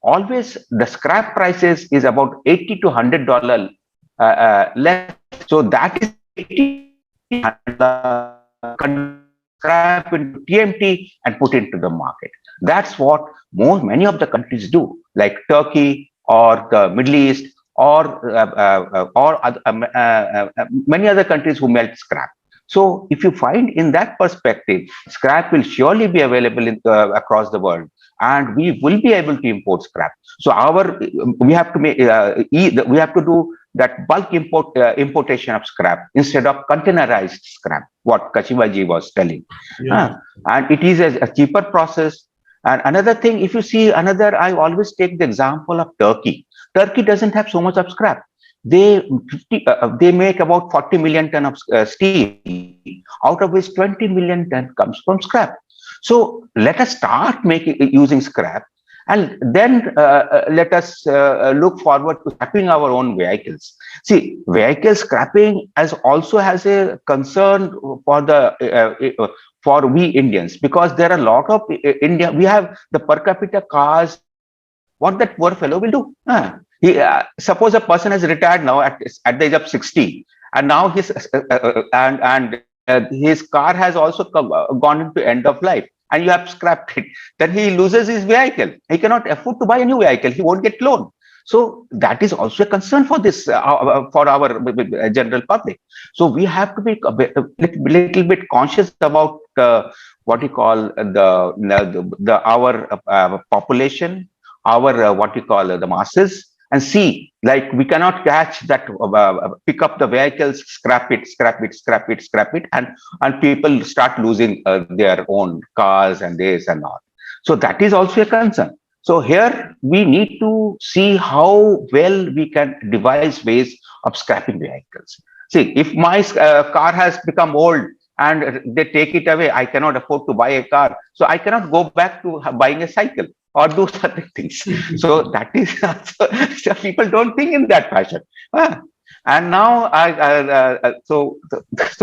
Always the scrap prices is about $80 to $100 less. So that is scrap into TMT and put into the market. That's what many of the countries do, like Turkey or the Middle East or many other countries who melt scrap. So if you find in that perspective, scrap will surely be available across the world, and we will be able to import scrap. So we have to make we have to do that bulk importation of scrap instead of containerized scrap, what Kashiva ji was telling. Yeah. And it is a cheaper process. And another thing, if you see I always take the example of Turkey. Turkey doesn't have so much of scrap. They make about 40 million ton of steel, out of which 20 million ton comes from scrap. So let us start using scrap, and then let us look forward to scrapping our own vehicles. See, vehicle scrapping has a concern for for we Indians, because there are a lot of India. We have the per capita cars. What that poor fellow will do? Suppose a person has retired now at the age of 60, and now his car has also gone into end of life, and you have scrapped it. Then he loses his vehicle. He cannot afford to buy a new vehicle. He won't get loan. So that is also a concern for this for our general public. So we have to be a little bit conscious about what you call our population, our what you call the masses, and see, like, we cannot catch that, pick up the vehicles, scrap it, and people start losing their own cars and this and all. So that is also a concern. So here we need to see how well we can devise ways of scrapping vehicles. See, if my car has become old and they take it away, I cannot afford to buy a car. So I cannot go back to buying a cycle or do certain things. So that is so people don't think in that fashion. And now so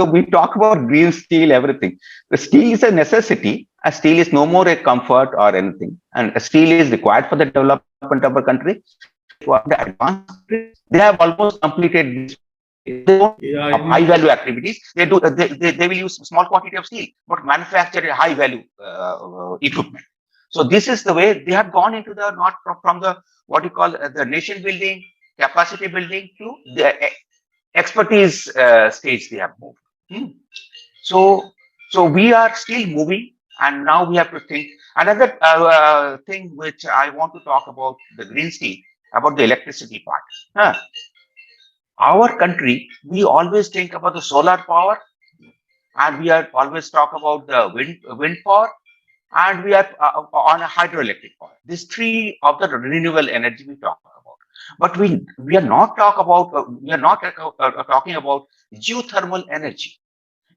we talk about green steel, everything. The steel is a necessity. A steel is no more a comfort or anything, and steel is required for the development of a country. For the advanced countries, they have almost completed this. They don't have high value activities. They will use small quantity of steel, but manufacture a high value equipment. So this is the way they have gone into the, not from the what you call the nation building, capacity building, to the expertise stage they have moved. So we are still moving, and now we have to think. Another thing which I want to talk about the green steel, about the electricity part. Our country, we always think about the solar power, and we are always talk about the wind power, and we are on a hydroelectric power. These three of the renewable energy we talk about, but we are not talking about geothermal energy.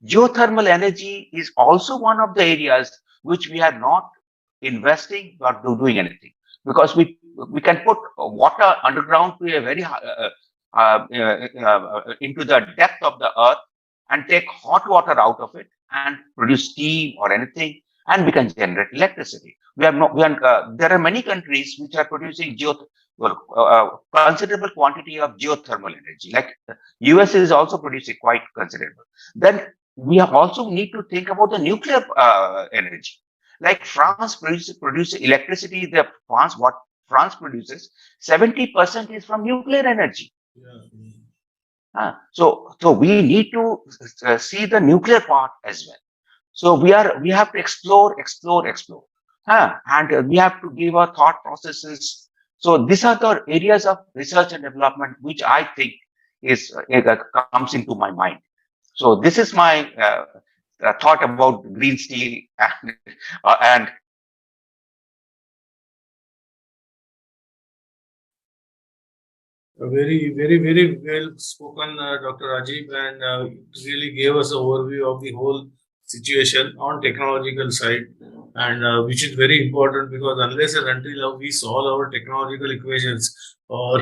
Geothermal energy is also one of the areas which we are not investing or doing anything, because we can put water underground to a very into the depth of the earth, and take hot water out of it and produce steam or anything, and we can generate electricity. There are many countries which are producing considerable quantity of geothermal energy. Like US is also producing quite considerable. Then we also need to think about the nuclear energy. Like France produces electricity. What France produces, 70% is from nuclear energy. So we need to see the nuclear part as well. So we have to explore, and we have to give our thought processes. So these are the areas of research and development which I think comes into my mind. So this is my thought about green steel and Very, very, very well spoken, Dr. Rajib, and it really gave us an overview of the whole situation on technological side, and which is very important, because unless and until we solve our technological equations or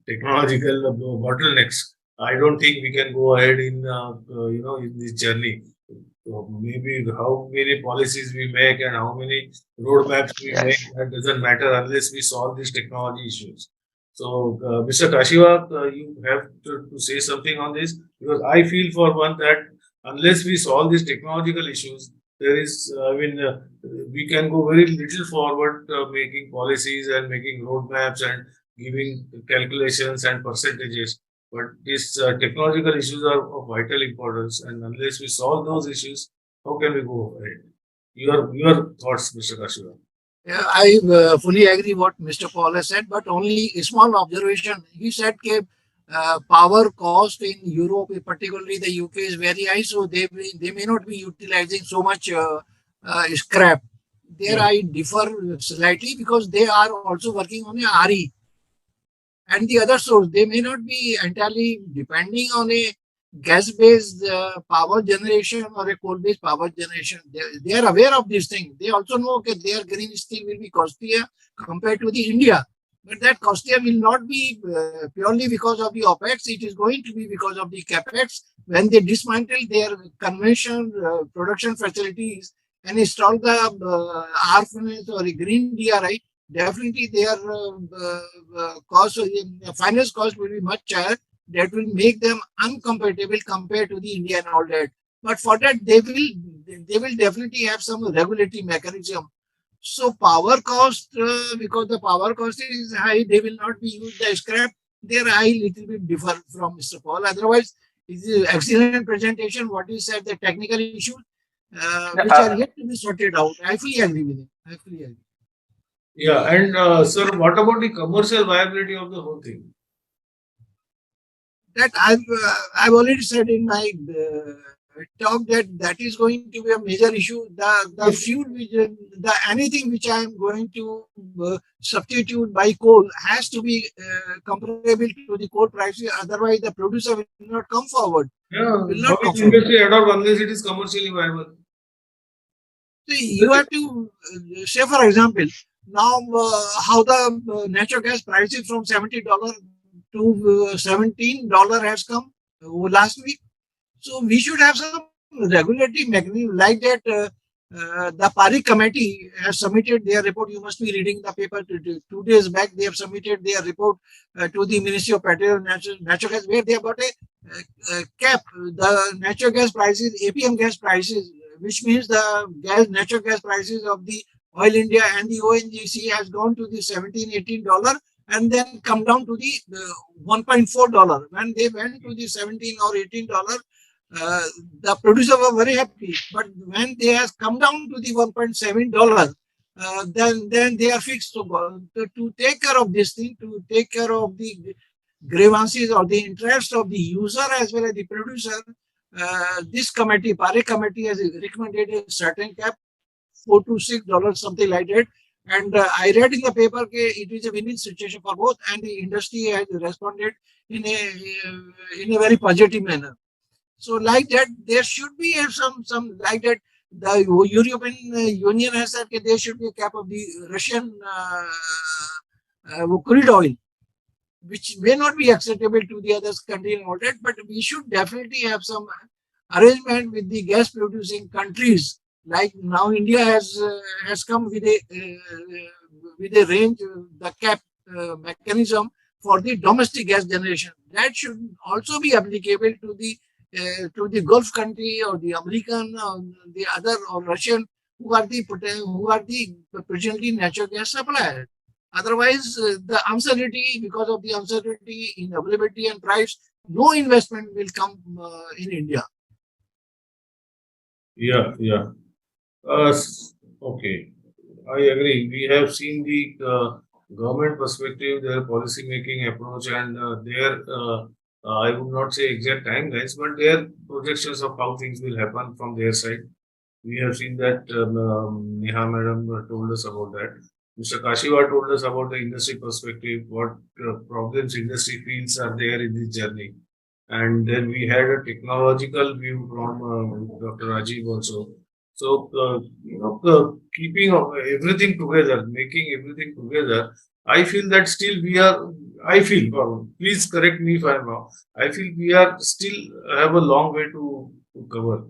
technological bottlenecks, I don't think we can go ahead in in this journey. Maybe how many policies we make and how many roadmaps we make, that doesn't matter unless we solve these technology issues. So, Mr. Kashiva, you have to say something on this, because I feel for one that unless we solve these technological issues, we can go very little forward making policies and making roadmaps and giving calculations and percentages. But these technological issues are of vital importance, and unless we solve those issues, how can we go ahead? Your thoughts, Mr. Kashiva? Yeah, I fully agree what Mr. Paul has said, but only a small observation. He said that power cost in Europe, particularly the UK, is very high, so they may not be utilizing so much scrap. There I differ slightly, because they are also working on a RE. And the other source, they may not be entirely depending on a gas-based power generation or a coal-based power generation. They are aware of this thing. They also know okay, their green steel will be costlier compared to the India. But that costlier will not be purely because of the OPEX. It is going to be because of the CAPEX. When they dismantle their conventional production facilities and install the R furnace or a green DRI, definitely their cost, finance cost will be much higher. That will make them uncompatible compared to the India and all that. But for that, they will definitely have some regulatory mechanism. So power cost, because the power cost is high, they will not be used the scrap. Their high little bit differ from Mr. Paul. Otherwise, it's an excellent presentation. What he said, the technical issues, which are yet to be sorted out. I fully agree with him. I fully agree. Yeah, and sir, what about the commercial viability of the whole thing? That I've already said in my talk that is going to be a major issue. The fuel which the anything which I am going to substitute by coal has to be comparable to the coal prices. Otherwise, the producer will not come forward. Yeah, Will not come forward. Industry adopt unless it is commercially viable. So you have to say, for example, now how the natural gas prices from $70 to $17 has come last week. So we should have some regulatory mechanism like that. The Parik committee has submitted their report. You must be reading the paper 2 days back. They have submitted their report to the Ministry of Petroleum and Natural Gas, where they have got a cap. The natural gas prices, APM gas prices, which means the natural gas prices of the Oil India and the ONGC has gone to the $17-18 and then come down to the $1.4. When they went to the $17 or $18, the producer were very happy. But when they has come down to the $1.7, then they are fixed to take care of this thing, to take care of the grievances or the interest of the user as well as the producer. This committee, Parik committee, has recommended a certain cap, $4 to $6, something like that. And I read in the paper that it is a win-win situation for both, and the industry has responded in a very positive manner. So, like that, there should be some like that. The European Union has said that there should be a cap of the Russian crude oil, which may not be acceptable to the other country and all that, but we should definitely have some arrangement with the gas producing countries. Like now, India has come with a range, the cap mechanism for the domestic gas generation. That should also be applicable to the Gulf country or the American or the other or Russian who are the presently natural gas suppliers. Otherwise, the uncertainty, because of the uncertainty in availability and price, no investment will come in India. Yeah. Okay, I agree. We have seen the government perspective, their policy making approach, and their I would not say exact timelines, but their projections of how things will happen from their side. We have seen that Neha madam told us about that. Mr. Kashiva told us about the industry perspective, what problems industry feels are there in this journey. And then we had a technological view from Dr. Rajib also. So, keeping everything together, making everything together, I feel that still please correct me if I'm wrong, I feel we are still have a long way to cover,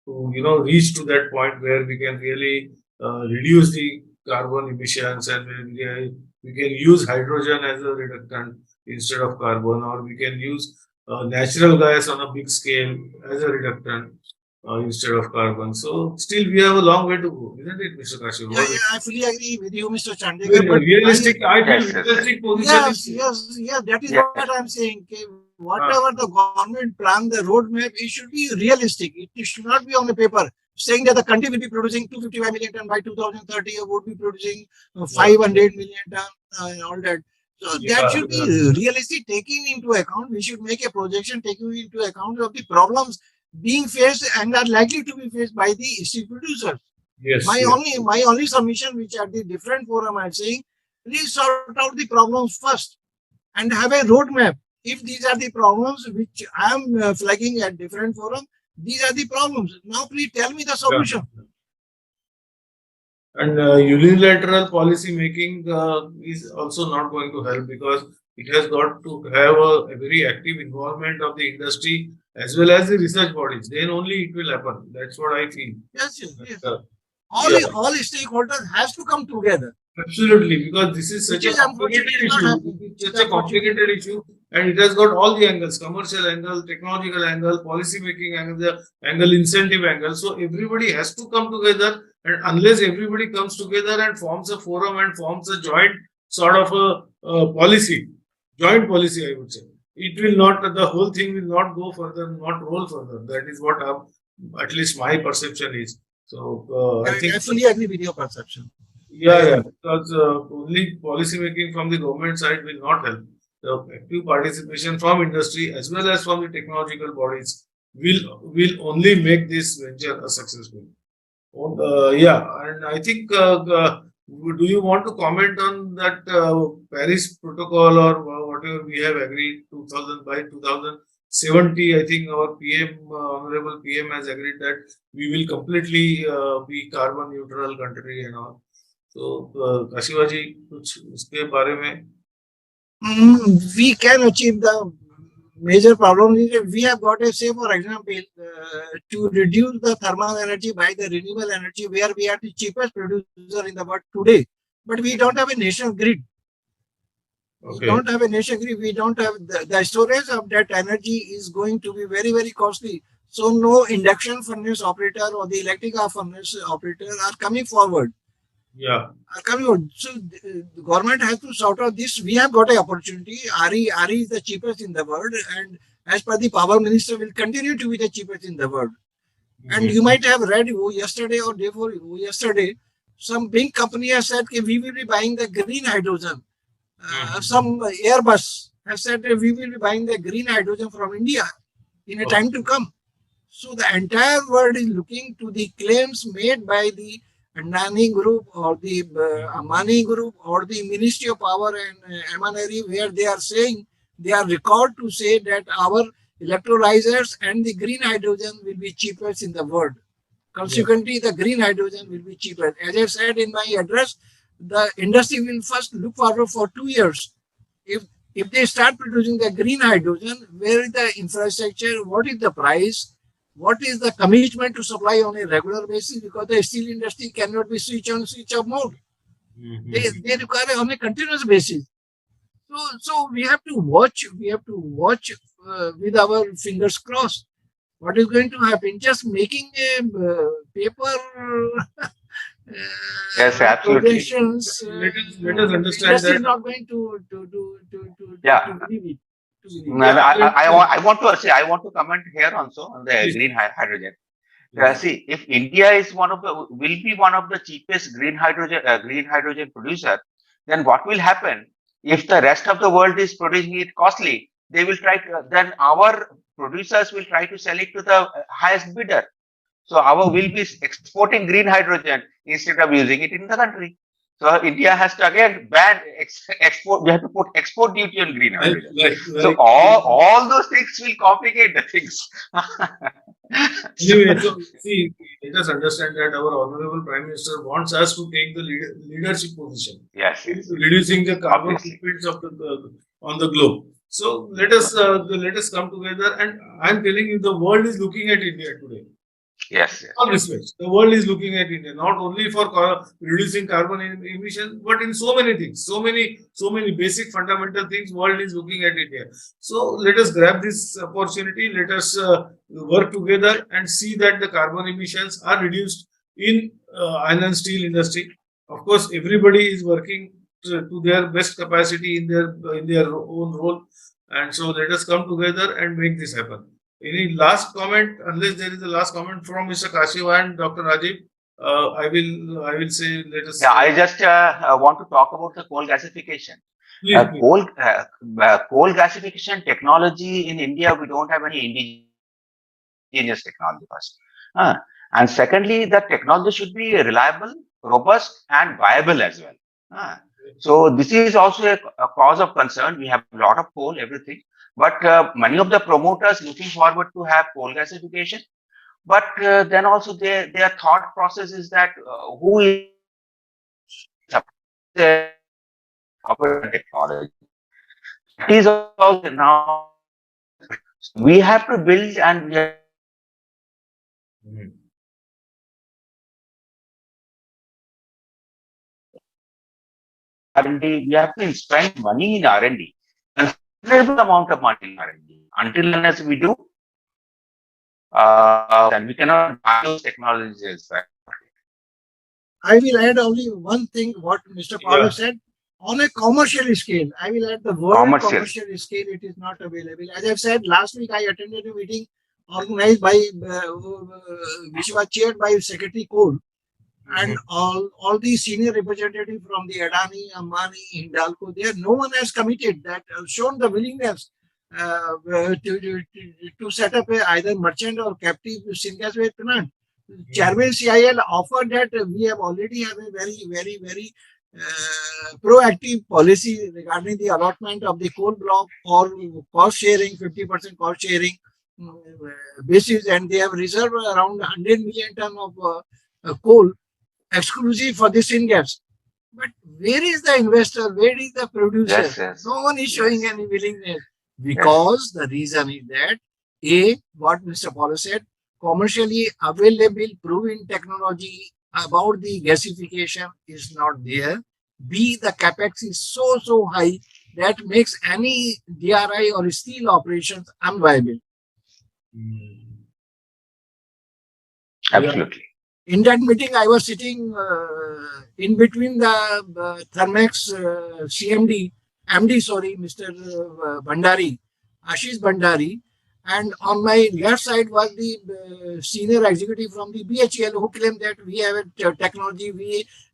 to, reach to that point where we can really reduce the carbon emissions and we can use hydrogen as a reductant instead of carbon, or we can use natural gas on a big scale as a reductant instead of carbon. So still we have a long way to go, isn't it, Mr. Kashiva? Yeah, I fully agree with you, Mr. Chandekar. Realistic, I feel realistic position. Yes, that is what I'm saying. Okay, whatever the government plan, the roadmap, it should be realistic. It should not be on the paper saying that the country will be producing 255 million ton by 2030 or would be producing 500 million ton and all that. So that should be realistic, taking into account. We should make a projection taking into account of the problems being faced and are likely to be faced by the steel producers. Yes. My only submission, which at the different forum I'm saying, please sort out the problems first and have a roadmap. If these are the problems which I am flagging at different forum, these are the problems. Now, please tell me the solution. Yeah. And unilateral policy making is also not going to help, because it has got to have a very active involvement of the industry as well as the research bodies. Then only it will happen. That's what I feel. Yes, yes, yes. Uh, All stakeholders has to come together. Absolutely, because this is such a complicated issue. It's such a complicated issue, and it has got all the angles: commercial angle, technological angle, policy making angle, the angle, incentive angle. So everybody has to come together, and unless everybody comes together and forms a forum and forms a joint sort of a policy, joint policy, I would say, it will not. The whole thing will not go further, not roll further. That is what at least my perception is. So I think I fully agree with your perception. yeah, because only policy making from the government side will not help. The active participation from industry as well as from the technological bodies will only make this venture a successful. Yeah, and I think do you want to comment on that Paris Protocol or whatever we have agreed 2000 by 2070? I think our PM, honorable PM, has agreed that we will completely be carbon neutral country and all. तो Kashiwa जी कुछ उसके बारे में we can achieve the major problem. We have got a, say for example, to reduce the thermal energy by the renewable energy, where we are the cheapest producer in the world today, but we don't have a national grid. Okay. We don't have a national grid. We don't have the storage of that energy is going to be very, very costly. So no induction furnace operator or the electric arc furnace operator are coming forward. Yeah. So the government has to sort out this. We have got an opportunity. RE is the cheapest in the world, and as per the power minister, will continue to be the cheapest in the world. And you might have read yesterday or day before yesterday, some big company has said that we will be buying the green hydrogen. Some Airbus has said that we will be buying the green hydrogen from India in a time to come. So the entire world is looking to the claims made by the Adani Group or the Amani Group or the Ministry of Power and M&RE, where they are saying, they are record to say that our electrolyzers and the green hydrogen will be cheapest in the world. Consequently, the green hydrogen will be cheaper. As I said in my address, the industry will first look forward for 2 years. If they start producing the green hydrogen, where is the infrastructure, what is the price, what is the commitment to supply on a regular basis, because the steel industry cannot be switch on, switch off mode. They require on a continuous basis. So we have to watch with our fingers crossed. What is going to happen? Just making a paper. Yes, absolutely. Let us understand that. Is not going to believe it. I want to comment here also on the green hydrogen. See, if India is will be one of the cheapest green hydrogen producer, then what will happen if the rest of the world is producing it costly? They will then our producers will try to sell it to the highest bidder. So our will be exporting green hydrogen instead of using it in the country. So India has to again ban export. We have to put export duty on green hydrogen. So all those things will complicate the things. Anyway, so see, let us understand that our honorable Prime Minister wants us to take the leadership position. Yes. Reducing the carbon footprints of on the globe. So let us come together, and I'm telling you, the world is looking at India today. Yes. All respects, the world is looking at India not only for reducing carbon emission, but in so many things, so many basic fundamental things. World is looking at India. So let us grab this opportunity. Let us work together and see that the carbon emissions are reduced in iron and steel industry. Of course, everybody is working to their best capacity in their own role, and so let us come together and make this happen. Any last comment? Unless there is a last comment from Mr. Kashiva and Dr. Rajib, I will say let us. Yeah, I just want to talk about the coal gasification. Coal gasification technology in India, we don't have any indigenous technology first. And secondly, the technology should be reliable, robust, and viable as well. So this is also a cause of concern. We have a lot of coal, everything. But many of the promoters looking forward to have coal gasification. But then also their thought process is that who is the proper technology? It is also now we have to build and R&D. We have to spend money in R&D, considerable amount of money in R&D. Until unless we do, then we cannot buy those technologies. I will add only one thing what Mr. Paul said. On a commercial scale, I will add the word commercial scale, it is not available. As I've said, last week I attended a meeting organized by, which was chaired by Secretary Cole, and all the senior representatives from the Adani, Ambani, Hindalco, there, no one has committed that, shown the willingness to set up either merchant or captive syngas waste plant. Chairman CIL offered that we have already have a very proactive policy regarding the allotment of the coal block or cost sharing, 50% cost sharing basis, and they have reserved around 100 million ton of coal exclusive for the syngas. But where is the investor? Where is the producer? No one is showing any willingness, because the reason is that what Mr. Paul said, commercially available proven technology about the gasification is not there. B, the capex is so high that makes any DRI or steel operations unviable. Absolutely. In that meeting, I was sitting in between the Thermex CMD, MD, sorry, Mr. Bhandari, Ashish Bhandari, and on my left side was the senior executive from the BHEL who claimed that we have a technology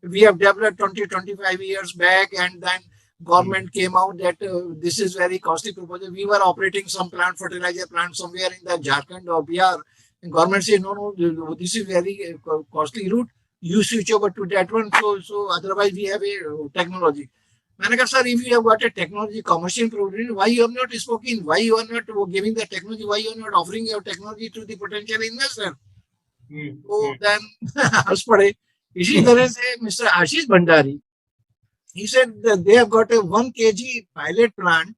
we have developed 20-25 years back, and then government came out that this is very costly proposal. We were operating some plant, fertilizer plant somewhere in the Jharkhand or Bihar, and government said no, this is very costly route. You switch over to that one. So otherwise we have a technology. Manaka sir, if you have got a technology commercial program, why you have not spoken? Why you are not giving the technology? Why you are not offering your technology to the potential investor? So then, इसी तरह से Mr. Ashish Bhandari, he said that they have got a 1 kg pilot plant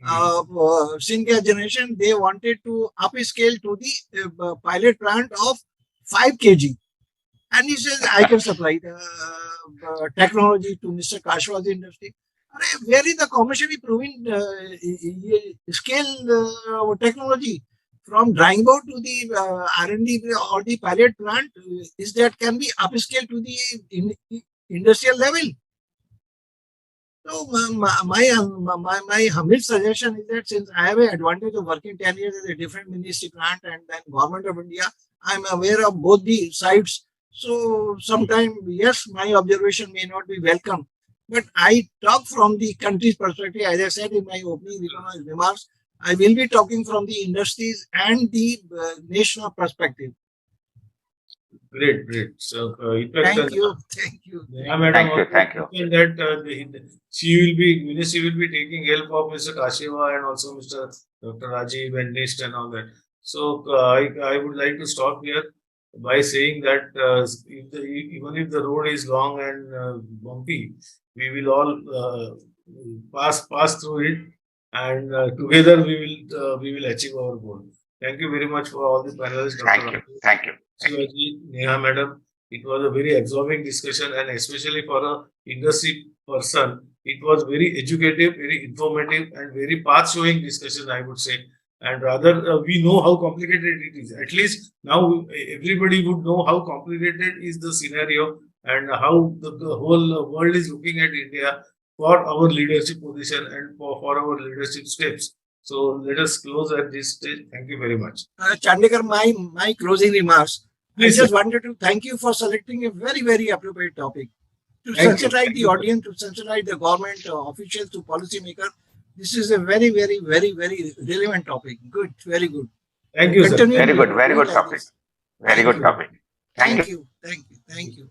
syngas generation. They wanted to upscale to the pilot plant of 5 kg. And he says, I can supply the technology to Mr. Kashiva's industry. Where is the commercially proven scale technology? From drying board to the R&D or the pilot plant, is that can be upscaled to the industrial level? So my humble suggestion is that since I have an advantage of working 10 years as a different ministry plant and then government of India, I am aware of both the sides. So sometimes, yes, my observation may not be welcome, but I talk from the country's perspective. As I said in my opening remarks, I will be talking from the industries and the national perspective. Great. So, thank you. Yeah, madam, thank you. That ministry will be taking help of Mr. Kashiva and also Mr. Dr. Rajib and NISST and all that. So, I would like to stop here by saying that even if the road is long and bumpy, we will all pass through it, and together we will achieve our goal. Thank you very much for all the panelists. Thank you. Shivaji, Neha madam, it was a very absorbing discussion, and especially for a industry person, it was very educative, very informative, and very path-showing discussion, I would say. And rather, we know how complicated it is. At least now everybody would know how complicated is the scenario and how the whole world is looking at India for our leadership position and for our leadership steps. So let us close at this stage. Thank you very much. Chandekar, my closing remarks. Please, I just wanted to thank you for selecting a very appropriate topic to sensitize the audience, to sensitize the government officials, to policymakers. This is a very relevant topic. Good, very good. Thank you, sir. Very good topic. Very good topic. Thank you. Thank you.